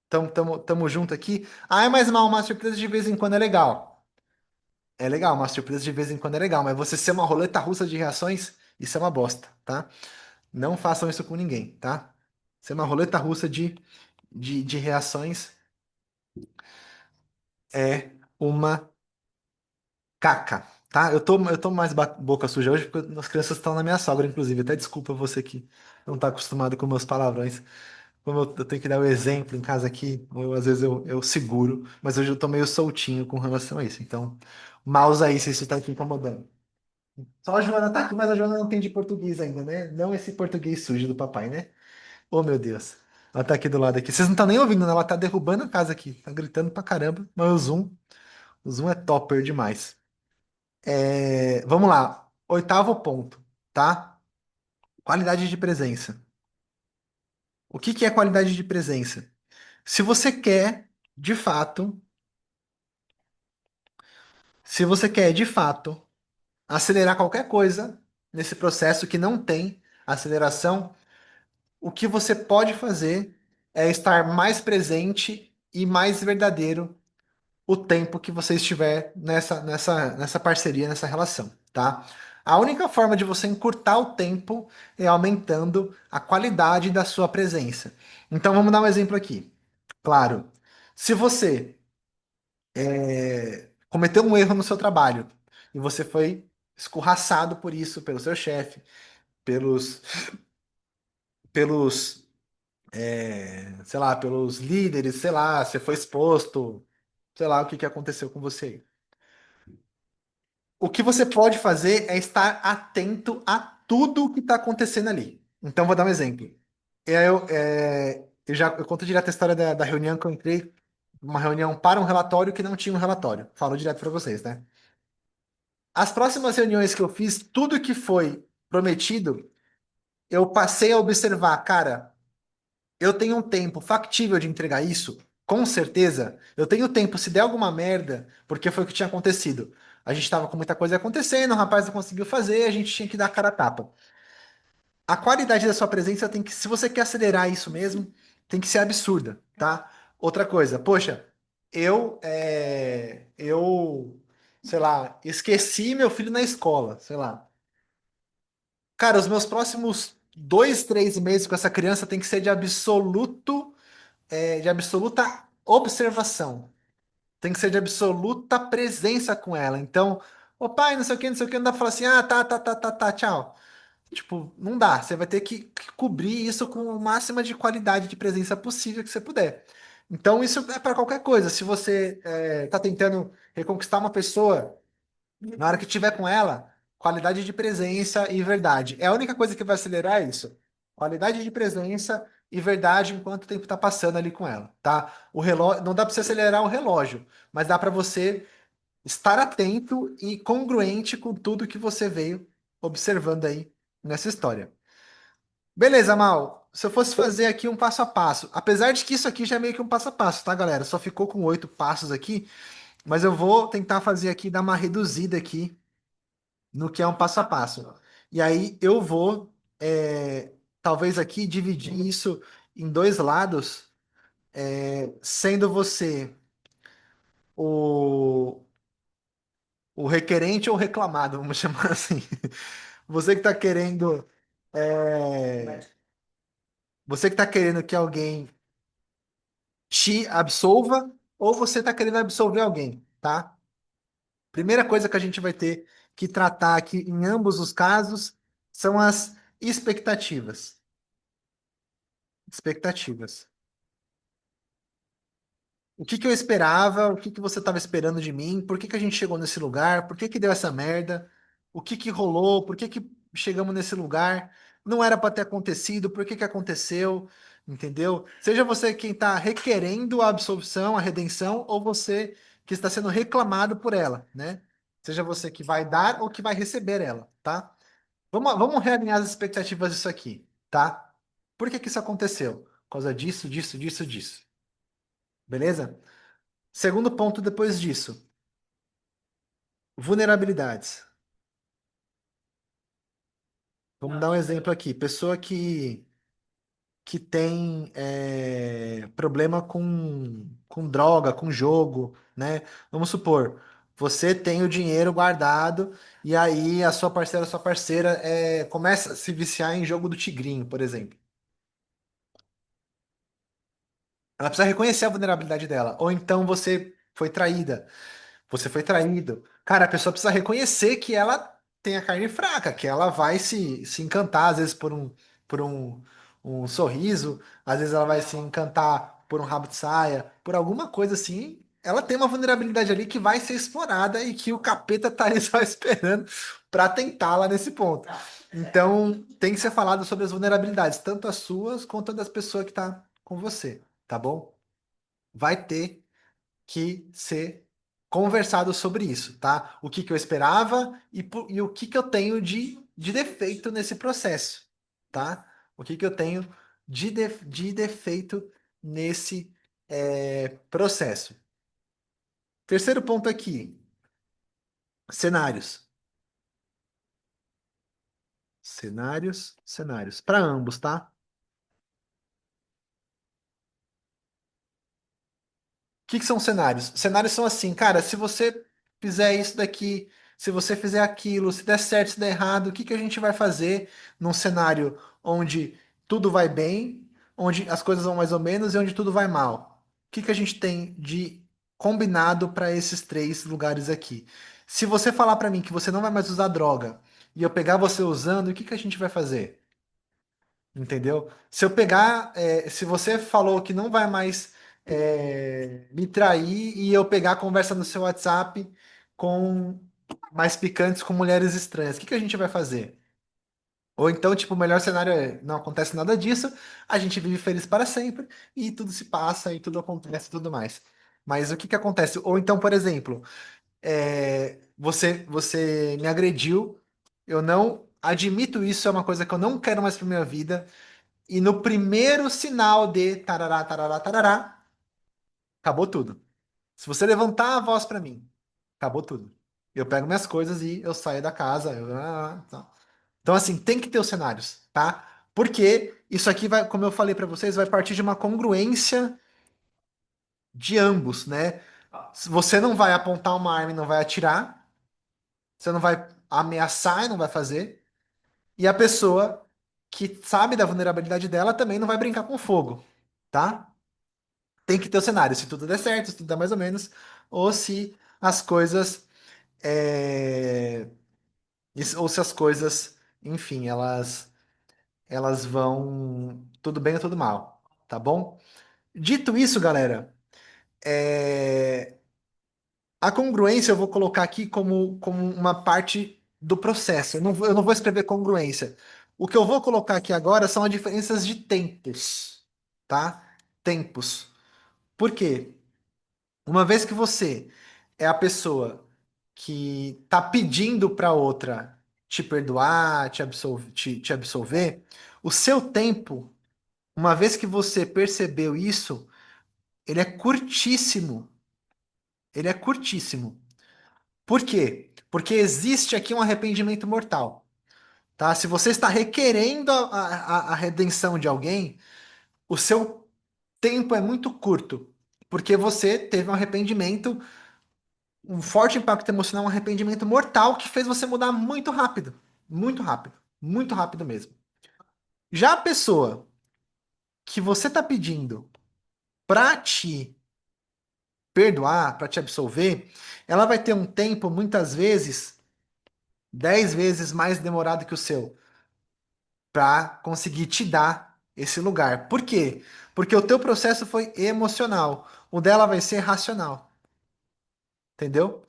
Tamo junto aqui. Ah, é mais mal, uma surpresa de vez em quando é legal. É legal, uma surpresa de vez em quando é legal, mas você ser uma roleta russa de reações, isso é uma bosta, tá? Não façam isso com ninguém, tá? Ser uma roleta russa de reações é uma caca, tá? Eu tô mais boca suja hoje porque as crianças estão na minha sogra, inclusive. Até desculpa você que não tá acostumado com meus palavrões. Como eu tenho que dar o exemplo em casa aqui, às vezes eu seguro, mas hoje eu tô meio soltinho com relação a isso. Então, mouse aí se isso tá te incomodando. Só a Joana tá aqui, mas a Joana não entende português ainda, né? Não esse português sujo do papai, né? Oh, meu Deus. Ela tá aqui do lado aqui. Vocês não estão nem ouvindo, né? Ela tá derrubando a casa aqui. Tá gritando pra caramba. Mas o Zoom é topper demais. Vamos lá. Oitavo ponto, tá? Qualidade de presença. O que que é qualidade de presença? Se você quer, de fato, se você quer, de fato, acelerar qualquer coisa nesse processo que não tem aceleração, o que você pode fazer é estar mais presente e mais verdadeiro o tempo que você estiver nessa parceria, nessa relação, tá? A única forma de você encurtar o tempo é aumentando a qualidade da sua presença. Então vamos dar um exemplo aqui. Claro, se você cometeu um erro no seu trabalho e você foi escorraçado por isso, pelo seu chefe, pelos, pelos, sei lá, pelos líderes, sei lá, você foi exposto, sei lá o que que aconteceu com você aí. O que você pode fazer é estar atento a tudo o que está acontecendo ali. Então, vou dar um exemplo. Eu conto direto a história da reunião que eu entrei, uma reunião para um relatório que não tinha um relatório. Falo direto para vocês, né? As próximas reuniões que eu fiz, tudo que foi prometido, eu passei a observar, cara, eu tenho um tempo factível de entregar isso? Com certeza. Eu tenho tempo, se der alguma merda, porque foi o que tinha acontecido. A gente tava com muita coisa acontecendo, o rapaz não conseguiu fazer, a gente tinha que dar a cara a tapa. A qualidade da sua presença tem que, se você quer acelerar isso mesmo, tem que ser absurda, tá? Outra coisa, poxa, sei lá, esqueci meu filho na escola, sei lá. Cara, os meus próximos 2, 3 meses com essa criança tem que ser de absoluta observação. Tem que ser de absoluta presença com ela. Então, ô pai, não sei o que, não dá pra falar assim, ah, tá, tchau. Tipo, não dá. Você vai ter que cobrir isso com a máxima de qualidade de presença possível que você puder. Então, isso é para qualquer coisa. Se você tá tentando reconquistar uma pessoa, na hora que estiver com ela, qualidade de presença e verdade. É a única coisa que vai acelerar isso. Qualidade de presença e verdade enquanto o tempo está passando ali com ela, tá? O relógio, não dá para você acelerar o relógio, mas dá para você estar atento e congruente com tudo que você veio observando aí nessa história. Beleza, Mal. Se eu fosse fazer aqui um passo a passo, apesar de que isso aqui já é meio que um passo a passo, tá, galera? Só ficou com 8 passos aqui, mas eu vou tentar fazer aqui, dar uma reduzida aqui no que é um passo a passo. E aí eu vou, talvez aqui, dividir isso em dois lados, sendo você o, o requerente ou reclamado, vamos chamar assim. Você que está querendo, é, você que está querendo que alguém te absolva, ou você está querendo absolver alguém, tá? Primeira coisa que a gente vai ter que tratar aqui em ambos os casos são as expectativas. Expectativas. O que que eu esperava? O que que você estava esperando de mim? Por que que a gente chegou nesse lugar? Por que que deu essa merda? O que que rolou? Por que que chegamos nesse lugar? Não era para ter acontecido? Por que que aconteceu? Entendeu? Seja você quem está requerendo a absolvição, a redenção, ou você que está sendo reclamado por ela, né? Seja você que vai dar ou que vai receber ela, tá? Vamos realinhar as expectativas disso aqui, tá? Por que que isso aconteceu? Por causa disso, disso, disso, disso. Beleza? Segundo ponto depois disso, vulnerabilidades. Vamos dar um exemplo aqui. Pessoa que tem problema com droga, com jogo, né? Vamos supor, você tem o dinheiro guardado e aí a sua parceira começa a se viciar em jogo do tigrinho, por exemplo. Ela precisa reconhecer a vulnerabilidade dela. Ou então você foi traída. Você foi traído. Cara, a pessoa precisa reconhecer que ela tem a carne fraca, que ela vai se encantar, às vezes, por um sorriso, às vezes ela vai se encantar por um rabo de saia, por alguma coisa assim. Ela tem uma vulnerabilidade ali que vai ser explorada e que o capeta tá ali só esperando pra tentá-la nesse ponto. Então, tem que ser falado sobre as vulnerabilidades, tanto as suas quanto as das pessoas que tá com você, tá bom? Vai ter que ser conversado sobre isso, tá? O que que eu esperava e o que que eu tenho de defeito nesse processo, tá? O que que eu tenho de defeito nesse processo. Terceiro ponto aqui, cenários. Cenários. Para ambos, tá? Que são cenários? Cenários são assim, cara, se você fizer isso daqui, se você fizer aquilo, se der certo, se der errado, o que que a gente vai fazer num cenário onde tudo vai bem, onde as coisas vão mais ou menos e onde tudo vai mal? O que que a gente tem de combinado para esses três lugares aqui? Se você falar para mim que você não vai mais usar droga e eu pegar você usando, o que que a gente vai fazer? Entendeu? Se eu pegar, se você falou que não vai mais me trair e eu pegar a conversa no seu WhatsApp com mais picantes com mulheres estranhas, o que que a gente vai fazer? Ou então, tipo, o melhor cenário é não acontece nada disso, a gente vive feliz para sempre e tudo se passa e tudo acontece e tudo mais. Mas o que que acontece? Ou então, por exemplo, você me agrediu, eu não admito isso, é uma coisa que eu não quero mais para minha vida. E no primeiro sinal de tarará, tarará, tarará, acabou tudo. Se você levantar a voz pra mim, acabou tudo. Eu pego minhas coisas e eu saio da casa. Tá. Então, assim, tem que ter os cenários, tá? Porque isso aqui vai, como eu falei pra vocês, vai partir de uma congruência de ambos, né? Você não vai apontar uma arma e não vai atirar, você não vai ameaçar e não vai fazer, e a pessoa que sabe da vulnerabilidade dela também não vai brincar com fogo, tá? Tem que ter o cenário, se tudo der certo, se tudo der mais ou menos, ou se as coisas, é, ou se as coisas, enfim, elas vão tudo bem ou tudo mal, tá bom? Dito isso, galera, a congruência eu vou colocar aqui como uma parte do processo. Eu não vou escrever congruência. O que eu vou colocar aqui agora são as diferenças de tempos, tá? Tempos. Por quê? Uma vez que você é a pessoa que tá pedindo para outra te perdoar, te absolver, o seu tempo, uma vez que você percebeu isso, ele é curtíssimo. Ele é curtíssimo. Por quê? Porque existe aqui um arrependimento mortal, tá? Se você está requerendo a redenção de alguém, o seu tempo é muito curto, porque você teve um arrependimento, um forte impacto emocional, um arrependimento mortal que fez você mudar muito rápido. Muito rápido mesmo. Já a pessoa que você tá pedindo pra te perdoar, pra te absolver, ela vai ter um tempo, muitas vezes, 10 vezes mais demorado que o seu, pra conseguir te dar esse lugar. Por quê? Porque o teu processo foi emocional, o dela vai ser racional, entendeu?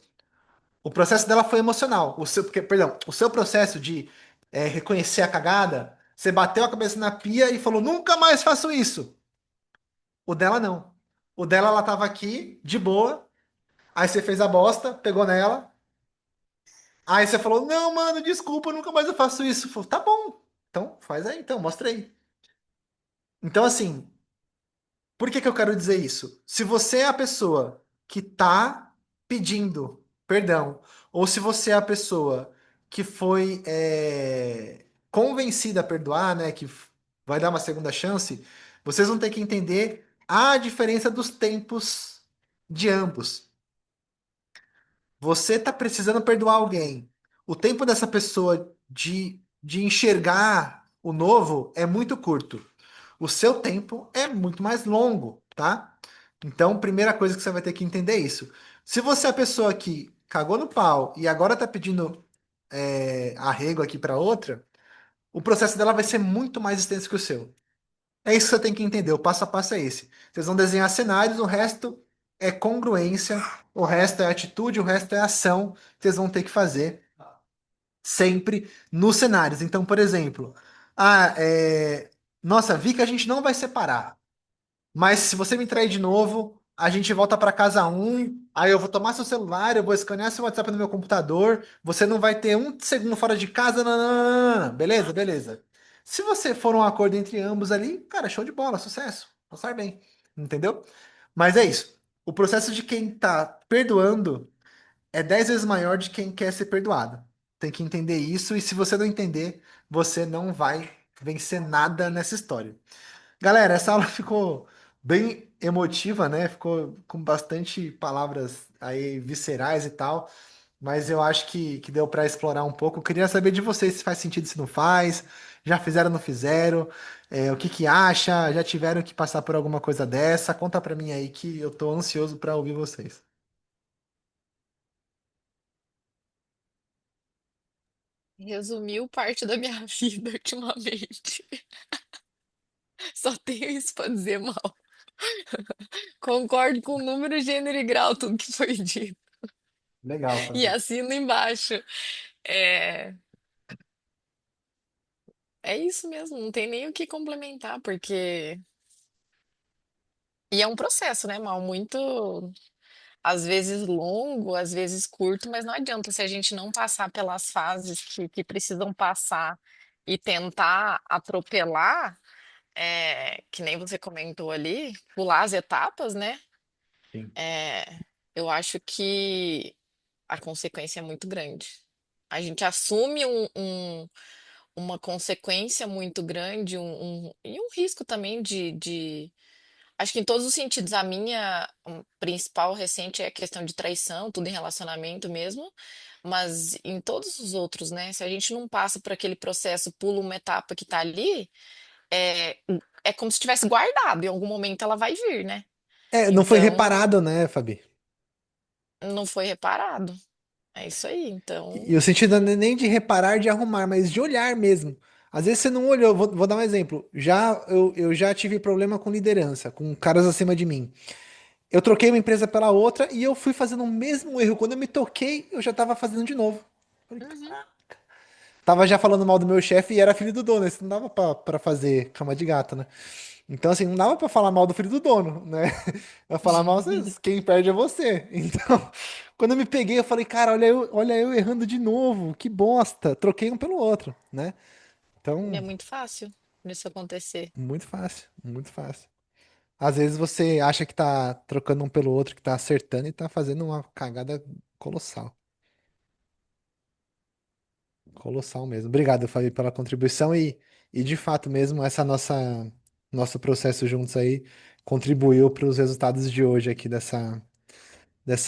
O processo dela foi emocional. Perdão, o seu processo de reconhecer a cagada, você bateu a cabeça na pia e falou, nunca mais faço isso. O dela não. O dela, ela tava aqui, de boa, aí você fez a bosta, pegou nela, Aí você falou, não, mano, desculpa, nunca mais eu faço isso. Eu falei, tá bom, então faz aí, então, mostra aí. Então, assim, por que que eu quero dizer isso? Se você é a pessoa que tá pedindo perdão, ou se você é a pessoa que foi convencida a perdoar, né, que vai dar uma segunda chance, vocês vão ter que entender a diferença dos tempos de ambos. Você tá precisando perdoar alguém. O tempo dessa pessoa de enxergar o novo é muito curto. O seu tempo é muito mais longo, tá? Então, primeira coisa que você vai ter que entender é isso. Se você é a pessoa que cagou no pau e agora tá pedindo arrego aqui para outra, o processo dela vai ser muito mais extenso que o seu. É isso que você tem que entender. O passo a passo é esse. Vocês vão desenhar cenários, o resto é congruência, o resto é atitude, o resto é ação que vocês vão ter que fazer sempre nos cenários. Então, por exemplo, nossa, vi que a gente não vai separar. Mas se você me trair de novo, a gente volta para casa um, aí eu vou tomar seu celular, eu vou escanear seu WhatsApp no meu computador, você não vai ter um segundo fora de casa, nananana. Beleza, beleza. Se você for um acordo entre ambos ali, cara, show de bola, sucesso. Passar bem, entendeu? Mas é isso. O processo de quem tá perdoando é 10 vezes maior de quem quer ser perdoado. Tem que entender isso, e se você não entender, você não vai vencer nada nessa história. Galera, essa aula ficou bem emotiva, né? Ficou com bastante palavras aí viscerais e tal, mas eu acho que deu para explorar um pouco. Eu queria saber de vocês se faz sentido, se não faz, já fizeram, não fizeram, o que que acha, já tiveram que passar por alguma coisa dessa? Conta para mim aí que eu tô ansioso para ouvir vocês. Resumiu parte da minha vida ultimamente. Só tenho isso pra dizer mal. Concordo com o número, gênero e grau, tudo que foi dito. Legal, E Fabi. assino embaixo. É, é isso mesmo, não tem nem o que complementar, porque. E é um processo, né, Mal? Muito, às vezes longo, às vezes curto, mas não adianta se a gente não passar pelas fases que precisam passar e tentar atropelar, que nem você comentou ali, pular as etapas, né? Sim. É, eu acho que a consequência é muito grande. A gente assume uma consequência muito grande e um risco também Acho que em todos os sentidos, a minha principal recente é a questão de traição, tudo em relacionamento mesmo, mas em todos os outros, né? Se a gente não passa por aquele processo, pula uma etapa que tá ali, é, é como se tivesse guardado, em algum momento ela vai vir, né? É, não foi Então, reparado, né, Fabi? não foi reparado. É isso aí, E então. o sentido não é nem de reparar, de arrumar, mas de olhar mesmo. Às vezes você não olhou, vou dar um exemplo. Eu já tive problema com liderança, com caras acima de mim. Eu troquei uma empresa pela outra e eu fui fazendo o mesmo erro. Quando eu me toquei, eu já estava fazendo de novo. Falei, Uhum. tava já falando mal do meu chefe e era filho do dono. Isso não dava pra fazer cama de gato, né? Então, assim, não dava pra falar mal do filho do dono, né? Eu falar mal, quem perde é você. Então, quando eu me peguei, eu falei, cara, olha eu errando de novo. Que bosta. Troquei um pelo outro, né? É Então, muito fácil isso acontecer. muito fácil, muito fácil. Às vezes você acha que tá trocando um pelo outro, que tá acertando e tá fazendo uma cagada colossal. Colossal mesmo. Obrigado, Fabi, pela contribuição e de fato mesmo, essa nosso processo juntos aí contribuiu para os resultados de hoje aqui dessa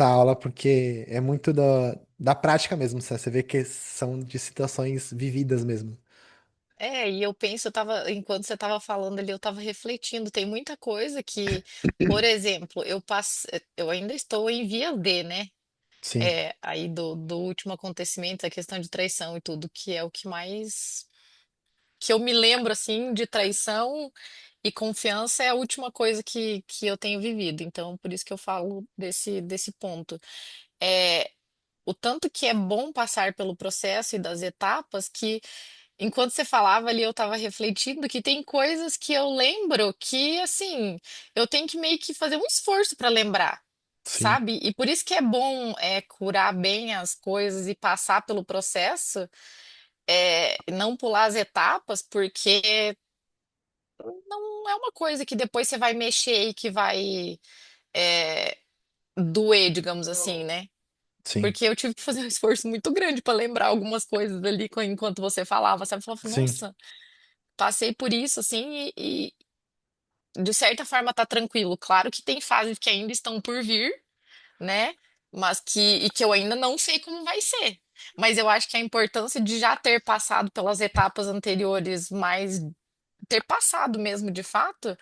aula, porque é muito da prática mesmo, sabe? Você vê que são de situações vividas mesmo. E eu penso, enquanto você estava falando ali, eu estava refletindo. Tem muita coisa que, por exemplo, eu ainda estou em via D, né? Sim. Aí do último acontecimento, a questão de traição e tudo, que é o que mais que eu me lembro assim de traição e confiança é a última coisa que eu tenho vivido. Então, por isso que eu falo desse ponto. É, o tanto que é bom passar pelo processo e das etapas que enquanto você falava ali, eu estava refletindo que tem coisas que eu lembro que, assim, eu tenho que meio que fazer um esforço para lembrar. Sim, sabe? E por isso que é bom curar bem as coisas e passar pelo processo, não pular as etapas, porque não é uma coisa que depois você vai mexer e que vai é, doer, digamos assim, né? sim, Porque eu tive que fazer um esforço muito grande para lembrar algumas coisas ali enquanto você falava, sabe? Eu falava, sim. nossa, passei por isso, assim, de certa forma tá tranquilo. Claro que tem fases que ainda estão por vir, né? Mas que eu ainda não sei como vai ser. Mas eu acho que a importância de já ter passado pelas etapas anteriores, mas ter passado mesmo de fato,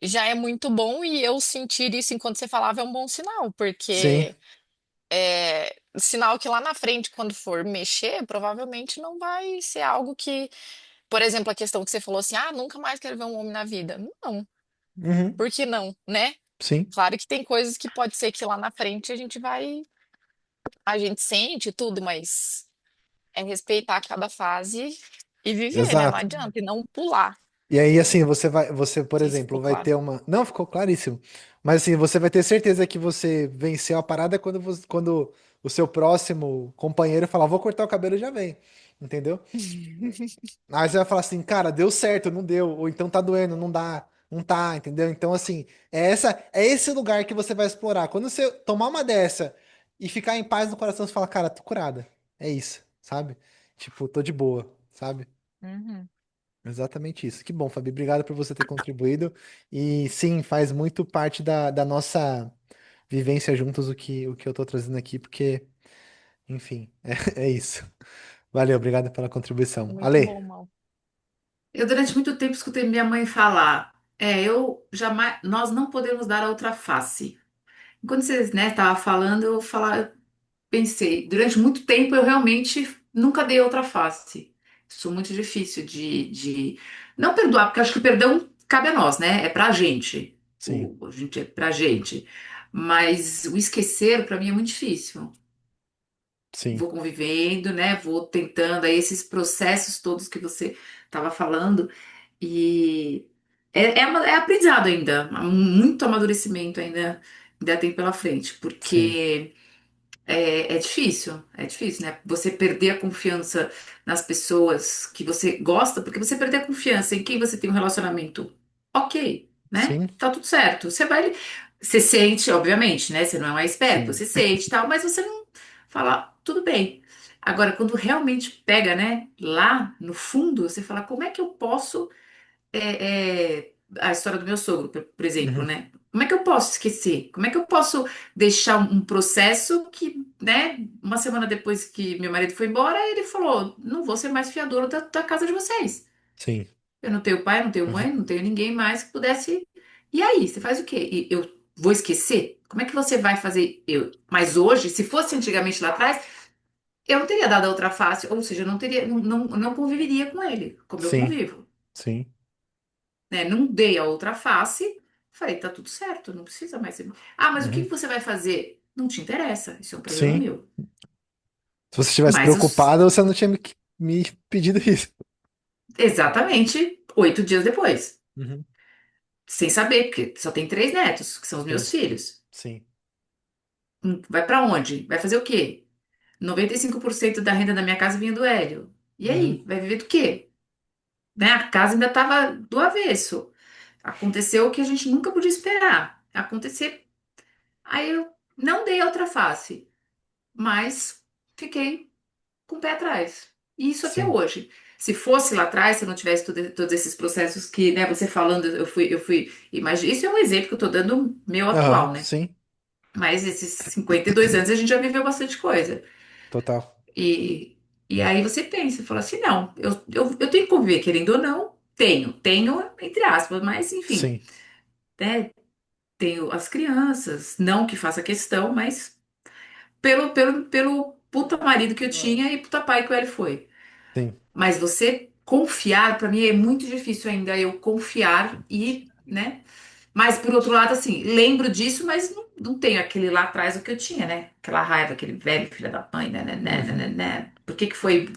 já é muito bom e eu sentir isso enquanto você falava é um bom sinal, Sim. porque sinal que lá na frente, quando for mexer, provavelmente não vai ser algo que, por exemplo, a questão que você falou assim, ah, nunca mais quero ver um homem na vida. Não, Uhum. por que não, né? Sim, Claro que tem coisas que pode ser que lá na frente a gente sente tudo, mas é respeitar cada fase e viver, né? Não exato. adianta, e não pular. E aí, assim, você, Não por sei se exemplo, ficou vai claro. ter uma. Não, ficou claríssimo. Mas assim, você vai ter certeza que você venceu a parada quando o seu próximo companheiro falar, vou cortar o cabelo e já vem. Entendeu? Aí você vai falar assim, cara, deu certo, não deu. Ou então tá doendo, não dá, não tá, entendeu? Então, assim, é esse lugar que você vai explorar. Quando você tomar uma dessa e ficar em paz no coração, você fala, cara, tô curada. É isso, sabe? Tipo, tô de boa, sabe? Uhum. Exatamente isso. Que bom, Fabi. Obrigado por você ter contribuído. E sim, faz muito parte da nossa vivência juntos o que eu tô trazendo aqui, porque, enfim, é isso. Valeu, obrigado pela contribuição. Muito Ale, bom, Mal. Eu durante muito tempo escutei minha mãe falar, eu jamais, nós não podemos dar a outra face. Quando você, né, estava falando, eu pensei, durante muito tempo eu realmente nunca dei outra face. Sou muito difícil de não perdoar, porque acho que o perdão cabe a nós, né? É pra gente. sim, A gente é pra gente. Mas o esquecer, pra mim, é muito difícil. sim, Vou convivendo, né? Vou tentando aí esses processos todos que você estava falando. E é aprendizado ainda, muito amadurecimento ainda tem pela frente, sim. porque é difícil, né? Você perder a confiança nas pessoas que você gosta, porque você perder a confiança em quem você tem um relacionamento, ok, né? Sim, Tá tudo certo. Você sente, obviamente, né? Você não é mais esperto, sim. você sente e tal, mas você não fala, tudo bem. Agora, quando realmente pega, né, lá no fundo, você fala, como é que eu posso a história do meu sogro, por exemplo, Uhum, né? Como é que eu posso esquecer? Como é que eu posso deixar um processo que, né, uma semana depois que meu marido foi embora, ele falou: não vou ser mais fiador da casa de vocês. sim. Eu não tenho pai, não tenho Uhum, mãe, não tenho ninguém mais que pudesse. E aí, você faz o quê? E eu vou esquecer? Como é que você vai fazer? Mas hoje, se fosse antigamente lá atrás, eu não teria dado a outra face, ou seja, eu não teria, não conviveria com ele, como eu sim, convivo, sim. né? Não dei a outra face. Falei, tá tudo certo, não precisa mais ser. Ah, mas o que Uhum, que você vai fazer? Não te interessa, isso é um problema sim. meu. Se você estivesse Mas os, preocupado, você não tinha me pedido isso. exatamente 8 dias depois, Uhum, sem saber, porque só tem 3 netos, que são os meus sim, filhos. sim. Vai pra onde? Vai fazer o quê? 95% da renda da minha casa vinha do Hélio. E Uhum, aí, vai viver do quê? Né? A casa ainda tava do avesso. Aconteceu o que a gente nunca podia esperar. Acontecer. Aí eu não dei outra face. Mas fiquei com o pé atrás. E isso até sim. hoje. Se fosse lá atrás, se eu não tivesse todos esses processos que, né, você falando, imagina, isso é um exemplo que eu tô dando meu Aham, atual, né? sim. Mas esses 52 anos a gente já viveu bastante coisa. Total. E, e aí você pensa, fala assim, não, eu tenho que conviver, querendo ou não, tenho, entre aspas, mas enfim, Sim, né? Tenho as crianças, não que faça questão, mas pelo puta marido que eu tinha e puta pai que ele foi. sim. Mas você confiar, pra mim é muito difícil ainda eu confiar e, né? Mas por outro lado, assim, lembro disso, mas não tenho aquele lá atrás o que eu tinha, né? Aquela raiva, aquele velho filho da mãe, Uhum, né? Por que que foi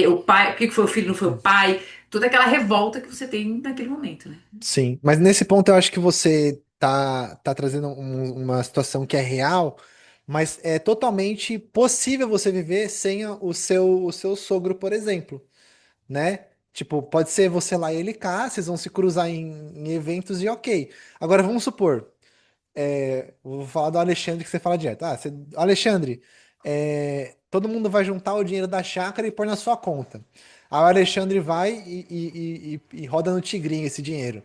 o pai? Por que que foi o filho, não foi o pai? Toda aquela revolta que você tem naquele momento, né? sim. Mas nesse ponto eu acho que você tá trazendo uma situação que é real, mas é totalmente possível você viver sem o seu sogro, por exemplo, né? Tipo, pode ser você lá e ele cá, vocês vão se cruzar em eventos e ok. Agora vamos supor, vou falar do Alexandre que você fala direto. Alexandre, todo mundo vai juntar o dinheiro da chácara e pôr na sua conta. Aí o Alexandre vai e roda no Tigrinho esse dinheiro.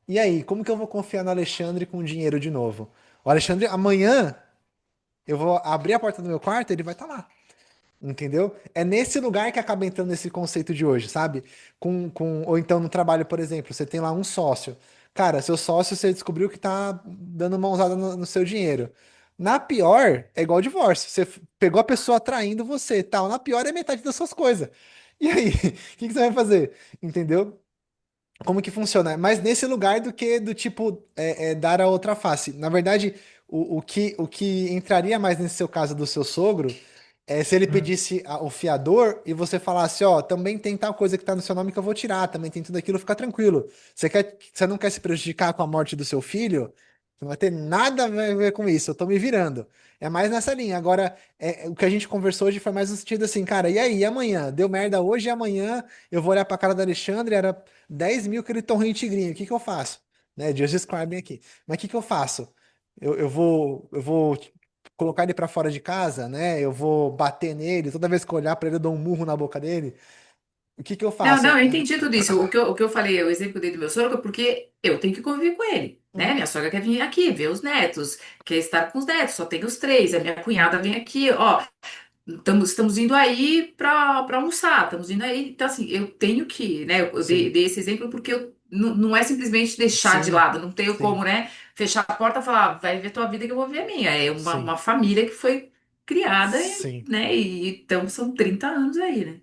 E aí, como que eu vou confiar no Alexandre com dinheiro de novo? O Alexandre, amanhã, eu vou abrir a porta do meu quarto, e ele vai estar lá. Entendeu? É nesse lugar que acaba entrando esse conceito de hoje, sabe? Ou então no trabalho, por exemplo, você tem lá um sócio. Cara, seu sócio, você descobriu que tá dando mãozada no seu dinheiro. Na pior, é igual divórcio. Você pegou a pessoa traindo você, tal. Na pior é metade das suas coisas. E aí, o que que você vai fazer? Entendeu? Como que funciona? É mais nesse lugar do que do tipo dar a outra face. Na verdade, o que entraria mais nesse seu caso do seu sogro é se ele pedisse o fiador e você falasse, ó, também tem tal coisa que tá no seu nome que eu vou tirar, também tem tudo aquilo, fica tranquilo. Você não quer se prejudicar com a morte do seu filho? Não vai ter nada a ver com isso, eu tô me virando. É mais nessa linha. Agora, o que a gente conversou hoje foi mais no sentido assim, cara, e aí, e amanhã? Deu merda hoje e amanhã eu vou olhar pra cara do Alexandre, era 10 mil que ele torrou em tigrinho, o que que eu faço? Né, just describing aqui. Mas o que que eu faço? Eu vou colocar ele pra fora de casa, né? Eu vou bater nele, toda vez que eu olhar pra ele eu dou um murro na boca dele. O que que eu Não, faço? não, eu entendi tudo isso. O que eu falei, o exemplo dele do meu sogro, é porque eu tenho que conviver com ele, né? Uhum, Minha sogra quer vir aqui, ver os netos, quer estar com os netos, só tem os três. A minha cunhada vem aqui, ó, estamos indo aí para almoçar, estamos indo aí. Então, assim, eu tenho que, né? Eu dei, sim, dei esse exemplo porque não é simplesmente deixar de sim, lado, não tenho como, sim, né? Fechar a porta e falar, "Ah, vai ver tua vida que eu vou ver a minha." É uma, sim, uma família que foi criada, sim. né? E então são 30 anos aí, né?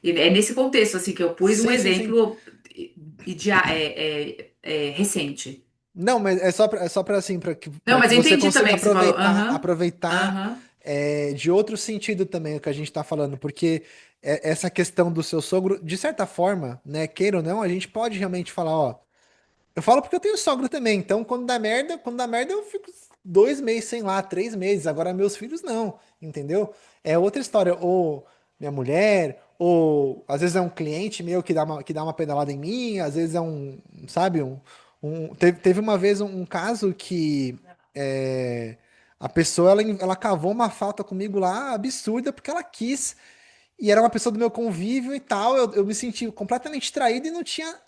E é nesse contexto, assim, que eu pus um Sim, sim, sim. exemplo recente. Não, mas é só para assim, Não, para que mas eu você entendi consiga também o que você falou. aproveitar, Aham, aproveitar aham. de outro sentido também o que a gente está falando, porque essa questão do seu sogro, de certa forma, né, queira ou não, a gente pode realmente falar, ó. Eu falo porque eu tenho sogro também, então quando dá merda eu fico 2 meses sem lá, 3 meses. Agora meus filhos não, entendeu? É outra história. Ou minha mulher, ou às vezes é um cliente meu que dá uma pedalada em mim, às vezes é sabe, teve uma vez um caso que é, a pessoa ela cavou uma falta comigo lá absurda porque ela quis. E era uma pessoa do meu convívio e tal. Eu me senti completamente traído e não tinha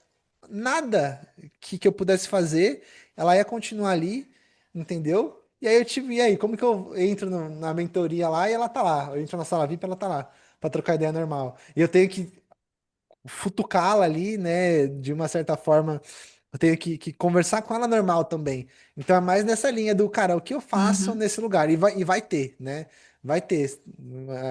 nada que eu pudesse fazer, ela ia continuar ali, entendeu? E aí eu tive, e aí, como que eu entro na mentoria lá e ela tá lá? Eu entro na sala VIP e ela tá lá, pra trocar ideia normal. E eu tenho que futucá-la ali, né? De uma certa forma, eu tenho que conversar com ela normal também. Então é mais nessa linha do, cara, o que eu faço Uhum. nesse lugar? E vai ter, né? Vai ter.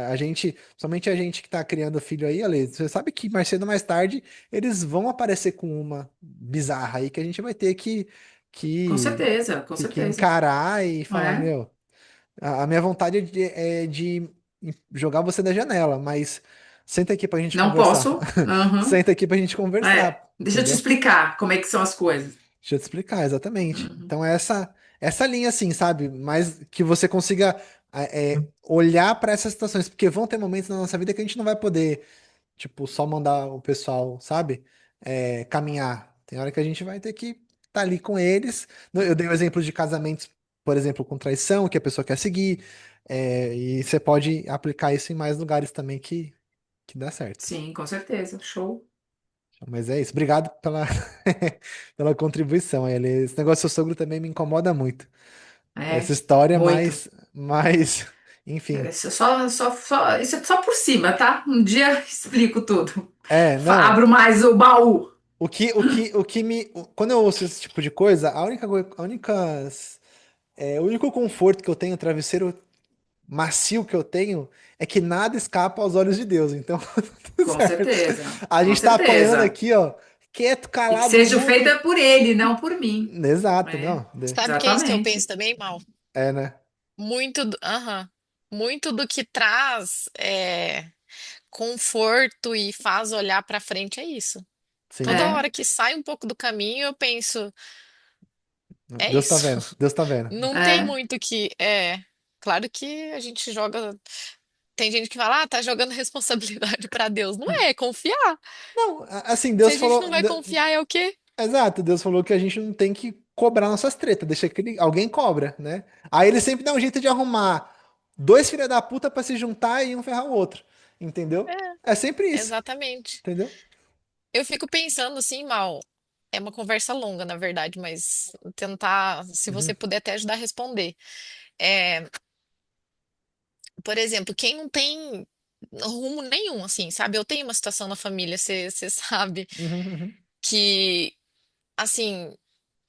A gente, somente a gente que tá criando filho aí, Ale, você sabe que mais cedo ou mais tarde eles vão aparecer com uma bizarra aí que a gente vai ter Com que, certeza, com que certeza. encarar e Não falar, é? meu, a minha vontade é de jogar você da janela, mas senta aqui pra gente Não conversar. posso. Aham. Senta aqui pra gente conversar, Deixa eu te entendeu? explicar como é que são as coisas. Deixa eu te explicar, exatamente. Uhum. Então, essa linha, assim, sabe? Mas que você consiga olhar para essas situações, porque vão ter momentos na nossa vida que a gente não vai poder, tipo, só mandar o pessoal, sabe? Caminhar. Tem hora que a gente vai ter que estar ali com eles. Eu dei o exemplo de casamentos, por exemplo, com traição, que a pessoa quer seguir. E você pode aplicar isso em mais lugares também que dá certo. Sim, com certeza. Show. Mas é isso. Obrigado pela, pela contribuição, ele. Esse negócio do seu sogro também me incomoda muito. Essa É, história, muito. mas, enfim. Isso é só por cima, tá? Um dia explico tudo. Não. Abro mais o baú. Quando eu ouço esse tipo de coisa, o único conforto que eu tenho, o travesseiro macio que eu tenho, é que nada escapa aos olhos de Deus. Então, tudo Com certo. certeza, A com gente tá apanhando certeza. aqui, ó, quieto, E que calado, seja mudo. feita por ele, não por mim. Exato, É, não. Sabe que é isso que eu penso exatamente. também, Mal? Né? Aham. Muito do que traz conforto e faz olhar pra frente é isso. Sim. Toda É, hora que sai um pouco do caminho, eu penso, É Deus tá isso. vendo, Deus tá vendo. Não tem É. muito que. É. Claro que a gente joga. Tem gente que fala, ah, tá jogando responsabilidade pra Deus. Não é, é confiar. Não, assim, Se Deus a gente falou. não vai confiar, é o quê? Exato, Deus falou que a gente não tem que cobrar nossas tretas, deixa que alguém cobra, né? Aí ele sempre dá um jeito de arrumar dois filha da puta pra se juntar e um ferrar o outro, entendeu? É sempre isso, Exatamente. entendeu? Eu fico pensando assim, Mal. É uma conversa longa, na verdade, mas tentar, se você Uhum, puder até ajudar a responder. É, por exemplo, quem não tem rumo nenhum, assim, sabe? Eu tenho uma situação na família, você sabe, uhum, que, assim,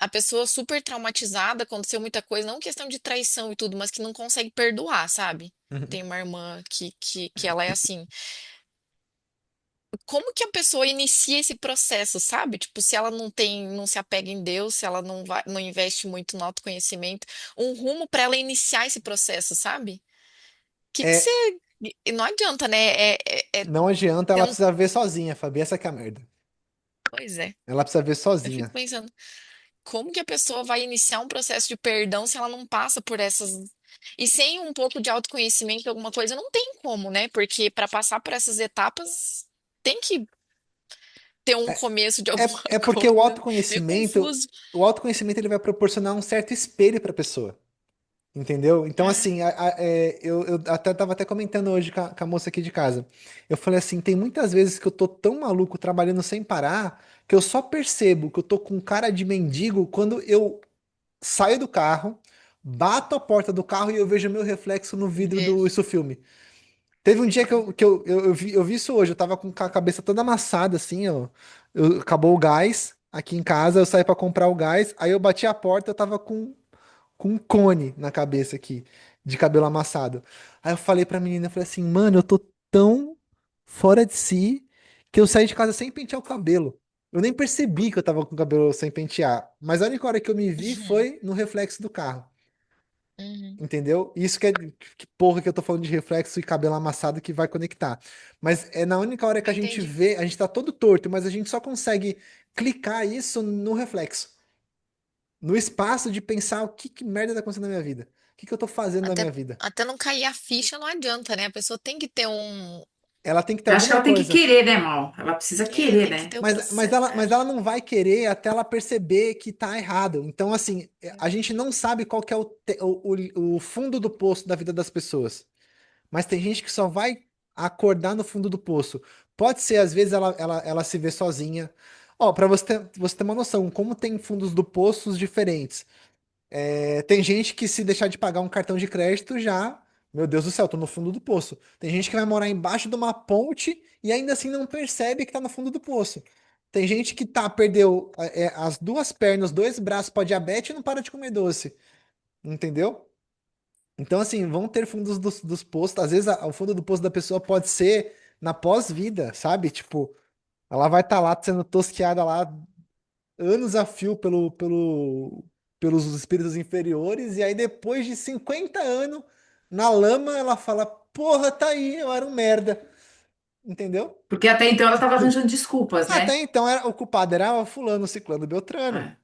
a pessoa super traumatizada, aconteceu muita coisa, não questão de traição e tudo, mas que não consegue perdoar, sabe? uhum. Tem uma irmã que ela é assim. Como que a pessoa inicia esse processo, sabe? Tipo, se ela não tem, não se apega em Deus, se ela não vai, não investe muito no autoconhecimento, um rumo para ela iniciar esse processo, sabe? Que você. É, E não adianta, né? É não adianta, ela ter um. precisa ver sozinha, Fabi, essa que é a merda. Pois é. Ela precisa ver Eu fico sozinha. pensando, como que a pessoa vai iniciar um processo de perdão se ela não passa por essas. E sem um pouco de autoconhecimento, alguma coisa, não tem como, né? Porque para passar por essas etapas, tem que ter um começo de alguma É porque coisa. Meio confuso. o autoconhecimento ele vai proporcionar um certo espelho pra pessoa. Entendeu? Então, É. assim, eu até tava até comentando hoje com a moça aqui de casa. Eu falei assim, tem muitas vezes que eu tô tão maluco trabalhando sem parar que eu só percebo que eu tô com cara de mendigo quando eu saio do carro, bato a porta do carro e eu vejo meu reflexo no vidro Ver. do Isso Filme. Teve um dia eu vi isso hoje, eu tava com a cabeça toda amassada, assim, ó. Acabou o gás aqui em casa, eu saí pra comprar o gás, aí eu bati a porta, eu tava com um cone na cabeça aqui, de cabelo amassado. Aí eu falei pra menina, eu falei assim, mano, eu tô tão fora de si que eu saí de casa sem pentear o cabelo. Eu nem percebi que eu tava com o cabelo sem pentear, mas a única hora que eu me vi Uhum. foi no reflexo do carro. Uhum. Entendeu? Isso que porra que eu tô falando de reflexo e cabelo amassado que vai conectar. Mas é na única hora que a gente Entendi. vê, a gente tá todo torto, mas a gente só consegue clicar isso no reflexo. No espaço de pensar o que merda tá acontecendo na minha vida. O que eu tô fazendo na minha Até, vida. até não cair a ficha não adianta, né? A pessoa tem que ter um. Ela tem que ter Eu acho que alguma ela tem que coisa. querer, né, Mal? Ela precisa É, querer, tem que né? ter o processo. Mas ela não vai querer até ela perceber que tá errado. Então, assim, a É. gente não sabe qual que é o fundo do poço da vida das pessoas. Mas tem gente que só vai acordar no fundo do poço. Pode ser, às vezes, ela se vê sozinha. Ó, pra você ter uma noção, como tem fundos do poços diferentes. Tem gente que se deixar de pagar um cartão de crédito já, meu Deus do céu, tô no fundo do poço. Tem gente que vai morar embaixo de uma ponte e ainda assim não percebe que tá no fundo do poço. Tem gente que perdeu as duas pernas, os dois braços pra diabetes e não para de comer doce. Entendeu? Então, assim, vão ter fundos dos poços. Às vezes, o fundo do poço da pessoa pode ser na pós-vida, sabe? Tipo, ela vai estar lá sendo tosqueada lá anos a fio pelos espíritos inferiores, e aí depois de 50 anos, na lama, ela fala: Porra, tá aí, eu era um merda. Entendeu? Porque até então ela estava arranjando desculpas, Até né? então, o culpado era o fulano, o ciclano, o beltrano. É.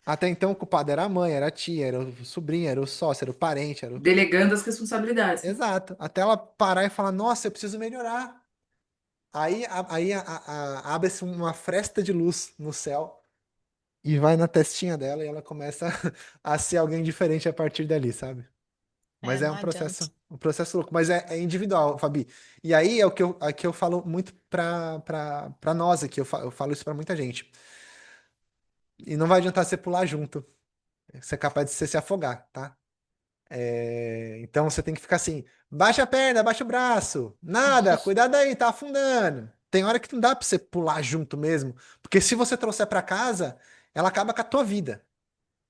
Até então, o culpado era a mãe, era a tia, era o sobrinho, era o sócio, era o parente, era o. Delegando as responsabilidades, né? Exato. Até ela parar e falar: Nossa, eu preciso melhorar. Abre-se uma fresta de luz no céu e vai na testinha dela e ela começa a ser alguém diferente a partir dali, sabe? Mas É, é não adianta. um processo louco, mas é individual, Fabi. E aí é o que aqui eu falo muito pra nós aqui, eu falo isso pra muita gente. E não vai adiantar você pular junto, você é capaz de você se afogar, tá? Então você tem que ficar assim, baixa a perna, baixa o braço, nada, cuidado aí, tá afundando. Tem hora que não dá pra você pular junto mesmo, porque se você trouxer pra casa, ela acaba com a tua vida.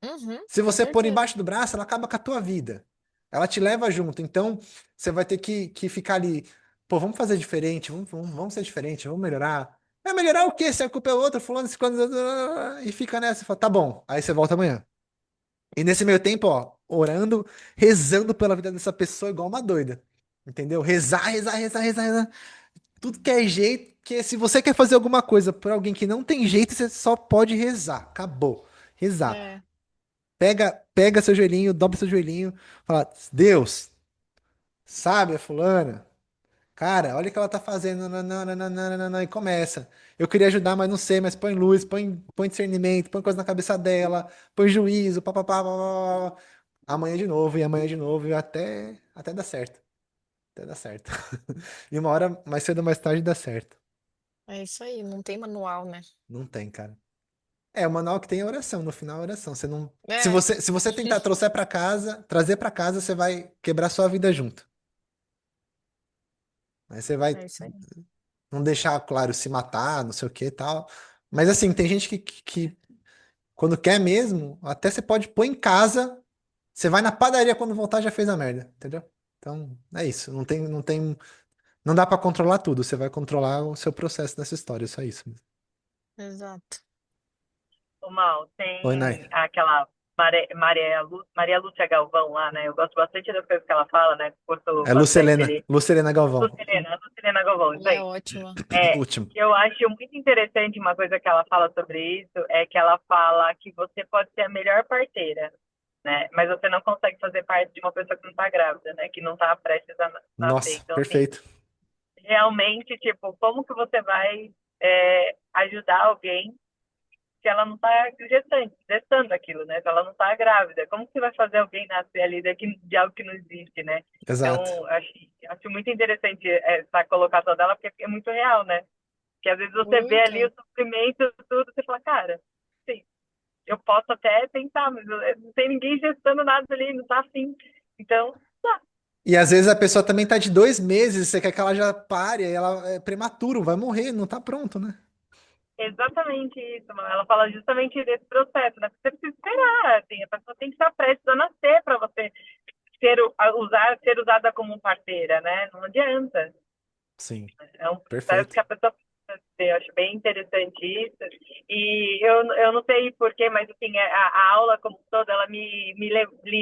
Uhum, Se com você pôr certeza. embaixo do braço, ela acaba com a tua vida. Ela te leva junto. Então, você vai ter que ficar ali. Pô, vamos fazer diferente, vamos ser diferente, vamos melhorar. Vai melhorar o quê? Se a culpa é outra, fulano, ciclano, e fica nessa. Fala, tá bom. Aí você volta amanhã. E nesse meio tempo, ó, orando, rezando pela vida dessa pessoa igual uma doida. Entendeu? Rezar, rezar, rezar, rezar, rezar. Tudo que é jeito, que se você quer fazer alguma coisa por alguém que não tem jeito, você só pode rezar. Acabou. Rezar. É. Pega seu joelhinho, dobra seu joelhinho, fala, Deus, sabe a fulana? Cara, olha o que ela tá fazendo, nananana, e começa. Eu queria ajudar, mas não sei, mas põe luz, põe discernimento, põe coisa na cabeça dela, põe juízo, papapá, papapá. Amanhã de novo, e amanhã de novo, e até dar certo. Até dar certo. E uma hora, mais cedo ou mais tarde, dá certo. É isso aí, não tem manual, né? Não tem, cara. É, o manual que tem é oração, no final é oração. Você não. Se É, você, se você tentar trazer pra casa, você vai quebrar sua vida junto. Aí você vai é isso aí. não deixar, claro, se matar, não sei o que e tal. Mas assim, tem gente que quando quer mesmo, até você pode pôr em casa, você vai na padaria quando voltar já fez a merda, entendeu? Então, é isso. Não dá pra controlar tudo. Você vai controlar o seu processo nessa história, só isso. Exato. O Mal, Oi, tem Nai. aquela Maria Lúcia Galvão lá, né? Eu gosto bastante das coisas que ela fala, né? Curto É bastante ali. Lucilena Galvão. Lucilena Galvão, isso Ela é aí. ótima. É, Último. eu acho muito interessante uma coisa que ela fala sobre isso, é que ela fala que você pode ser a melhor parteira, né? Mas você não consegue fazer parte de uma pessoa que não está grávida, né? Que não está prestes a nascer. Nossa, Então, assim, perfeito. realmente, tipo, como que você vai ajudar alguém se ela não está gestando aquilo, né? Se ela não está grávida, como que você vai fazer alguém nascer ali de algo que não existe, né? Exato. Então, acho muito interessante essa colocação dela, porque é muito real, né? Que às vezes você vê ali Muito. o sofrimento, tudo, você fala, cara, sim, eu posso até tentar, mas não tem ninguém gestando nada ali, não tá afim. Então, tá. E às vezes a pessoa também tá de 2 meses, você quer que ela já pare, aí ela é prematuro, vai morrer, não tá pronto, né? Exatamente isso, mano. Ela fala justamente desse processo, né? Você precisa esperar, assim, a pessoa tem que estar prestes a nascer para você ser usada como parceira, né? Não adianta. Sim, É um processo perfeito. que a pessoa precisa ter. Eu acho bem interessante isso. E eu não sei porquê, mas assim, a aula como toda, ela me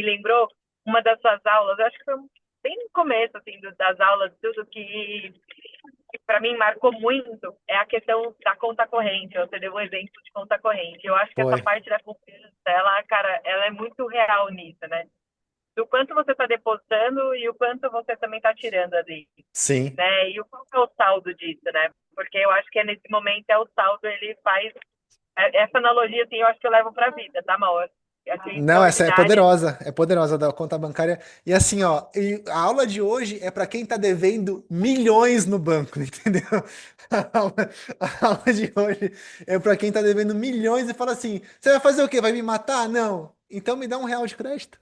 lembrou uma das suas aulas. Eu acho que foi bem no começo, assim, das aulas, tudo que para mim marcou muito é a questão da conta corrente. Você deu um exemplo de conta corrente. Eu acho que essa Foi. parte da confiança, ela, cara, ela é muito real nisso, né? Do quanto você está depositando e o quanto você também está tirando ali, Sim. né? E qual que é o saldo disso, né? Porque eu acho que nesse momento o saldo, ele faz essa analogia, assim, eu acho que eu levo para a vida, tá, Mal? Eu achei Não, essa extraordinária. é poderosa da conta bancária. E assim, ó, e a aula de hoje é para quem tá devendo milhões no banco, entendeu? A aula de hoje é para quem tá devendo milhões e fala assim: você vai fazer o quê? Vai me matar? Não. Então me dá R$ 1 de crédito.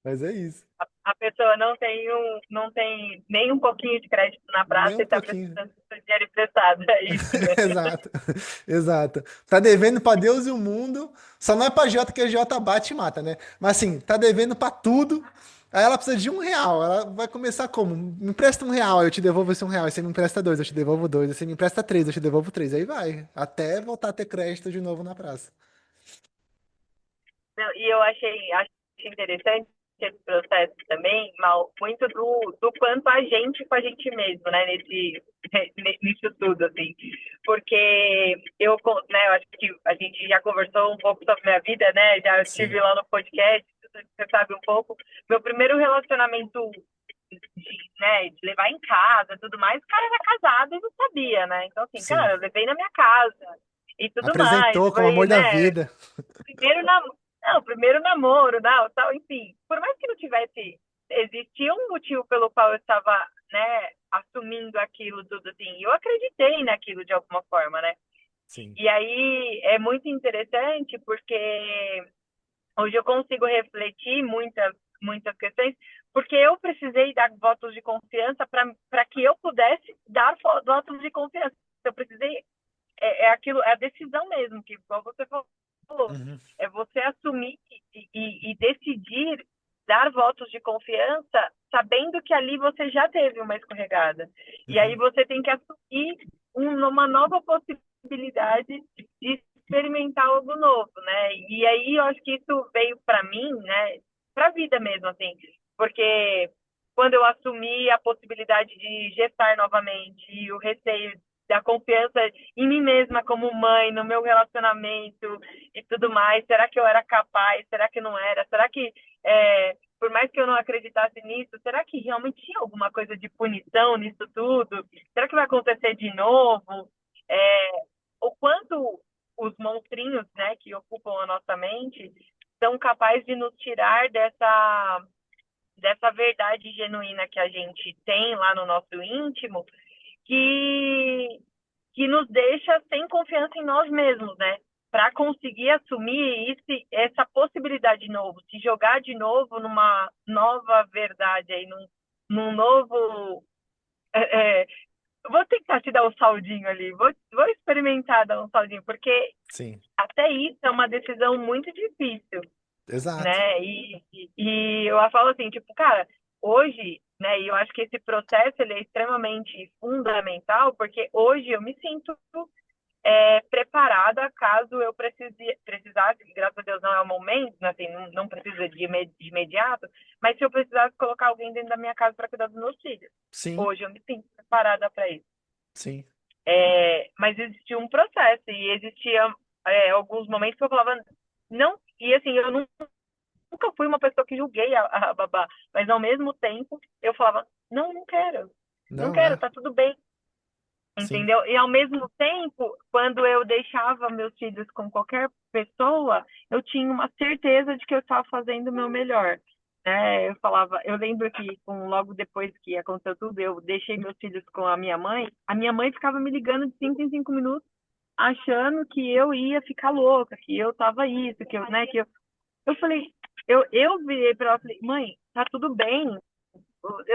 Mas é isso. A pessoa não tem nem um pouquinho de crédito na Nem praça e um está pouquinho. precisando do seu dinheiro emprestado, é isso, né? Exato, exato. Tá devendo pra Deus e o mundo, só não é pra Jota, que a Jota bate e mata, né? Mas assim, tá devendo pra tudo, aí ela precisa de R$ 1. Ela vai começar como? Me empresta R$ 1, aí eu te devolvo esse R$ 1. Aí você me empresta dois, eu te devolvo dois. Aí você me empresta três, eu te devolvo três. Aí vai, até voltar a ter crédito de novo na praça. Não, e eu acho interessante esse processo também, Mal, muito do quanto a gente com a gente mesmo, né, nisso tudo, assim. Porque né, eu acho que a gente já conversou um pouco sobre minha vida, né, já estive Sim, lá no podcast, você sabe um pouco. Meu primeiro relacionamento de levar em casa e tudo mais, o cara era casado e não sabia, né? Então, assim, sim. cara, eu levei na minha casa e tudo mais. Apresentou como Foi, amor da né? vida. Primeiro namoro, não, primeiro namoro, não, tal, enfim. Por mais que não tivesse, existia um motivo pelo qual eu estava, né, assumindo aquilo tudo assim. E eu acreditei naquilo de alguma forma, né? Sim. E aí é muito interessante porque hoje eu consigo refletir muitas questões, porque eu precisei dar votos de confiança para que eu pudesse dar votos de confiança. Eu precisei, é aquilo, é a decisão mesmo, que igual você falou, Uhum, é você assumir e decidir dar votos de confiança, sabendo que ali você já teve uma escorregada. E aí uhum, você tem que assumir uma nova possibilidade de experimentar algo novo, né? E aí eu acho que isso veio para mim, né, para a vida mesmo, assim, porque quando eu assumi a possibilidade de gestar novamente e o receio da confiança em mim mesma como mãe, no meu relacionamento e tudo mais. Será que eu era capaz? Será que não era? Será que, por mais que eu não acreditasse nisso, será que realmente tinha alguma coisa de punição nisso tudo? Será que vai acontecer de novo? É, o quanto os monstrinhos, né, que ocupam a nossa mente são capazes de nos tirar dessa verdade genuína que a gente tem lá no nosso íntimo, que, que nos deixa sem confiança em nós mesmos, né? Para conseguir assumir essa possibilidade de novo, se jogar de novo numa nova verdade aí, num novo. É, é, vou tentar te dar um saldinho ali, vou experimentar dar um saldinho, porque Sim, até isso é uma decisão muito difícil, exato. né? E eu falo assim, tipo, cara, hoje, né? E eu acho que esse processo ele é extremamente fundamental, porque hoje eu me sinto preparada caso eu precisasse, que graças a Deus não é o momento, né, assim, não precisa de imediato, mas se eu precisasse colocar alguém dentro da minha casa para cuidar dos meus filhos. Sim, Hoje eu me sinto preparada para isso. sim. Mas existia um processo e existia alguns momentos que eu falava, não, e assim, eu nunca fui uma pessoa que julguei a babá, mas ao mesmo tempo eu falava, não, não quero, não Não quero, é. tá tudo bem, Sim, entendeu? E ao mesmo tempo, quando eu deixava meus filhos com qualquer pessoa, eu tinha uma certeza de que eu estava fazendo o meu melhor. Né? Eu falava, eu lembro que logo depois que aconteceu tudo, eu deixei meus filhos com a minha mãe ficava me ligando de 5 em 5 minutos, achando que eu ia ficar louca, que eu tava isso, que eu, né, que eu falei, eu virei para ela e falei, mãe, tá tudo bem,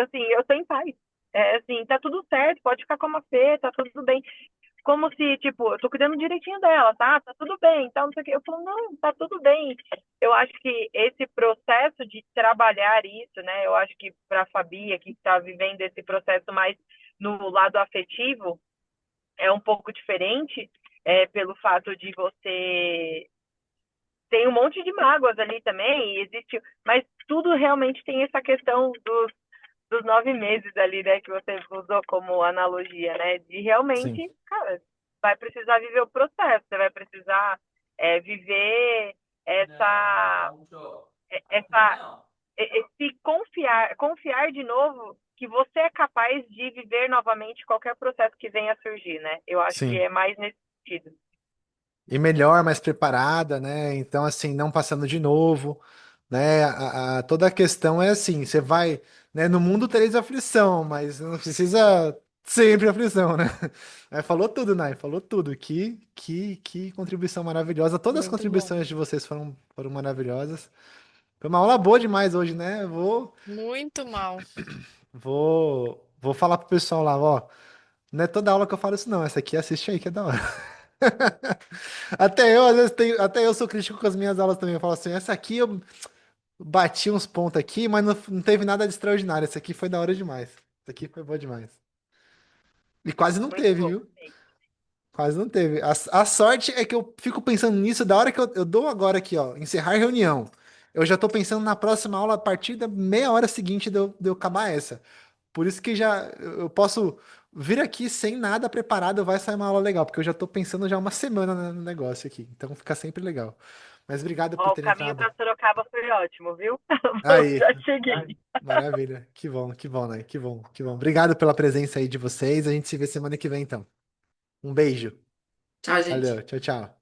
assim, eu tô em paz. Assim, tá tudo certo, pode ficar com a Fê, tá tudo bem. Como se, tipo, eu tô cuidando direitinho dela, tá? Tá tudo bem, então não sei o quê. Eu falo, não, tá tudo bem. Eu acho que esse processo de trabalhar isso, né? Eu acho que para a Fabi, que está vivendo esse processo mais no lado afetivo, é um pouco diferente, pelo fato de você tem um monte de mágoas ali também, e existe, mas tudo realmente tem essa questão dos 9 meses ali, né, que você usou como analogia, né, de sim. realmente, cara, vai precisar viver o processo, você vai precisar viver essa, essa, esse confiar de novo que você é capaz de viver novamente qualquer processo que venha a surgir, né? Eu acho que Sim. é mais nesse sentido. E melhor, mais preparada, né? Então, assim, não passando de novo, né? Toda a questão é assim, você vai, né? No mundo tereis aflição, mas não precisa sempre aflição, né? Falou tudo, Nai, falou tudo. Que contribuição maravilhosa. Todas as Muito bom. contribuições de vocês foram maravilhosas. Foi uma aula boa demais hoje, né? Muito mal. Vou falar pro pessoal lá, ó. Não é toda aula que eu falo isso, não. Essa aqui assiste aí, que é da hora. Até eu, às vezes, até eu sou crítico com as minhas aulas também. Eu falo assim, essa aqui eu bati uns pontos aqui, mas não teve nada de extraordinário. Essa aqui foi da hora demais. Essa aqui foi boa demais. E quase não Muito teve, bom. viu? Quase não teve. A sorte é que eu fico pensando nisso da hora que eu dou agora aqui, ó. Encerrar reunião. Eu já tô pensando na próxima aula a partir da meia hora seguinte de eu acabar essa. Por isso que já eu posso vir aqui sem nada preparado, vai sair uma aula legal, porque eu já tô pensando já uma semana no negócio aqui. Então fica sempre legal. Mas obrigado por Ó, o terem caminho entrado. para Sorocaba foi ótimo, viu? Aí, Já cheguei. maravilha. Que bom, né? Que bom, que bom. Obrigado pela presença aí de vocês. A gente se vê semana que vem, então. Um beijo. Tchau, Valeu, gente. tchau, tchau.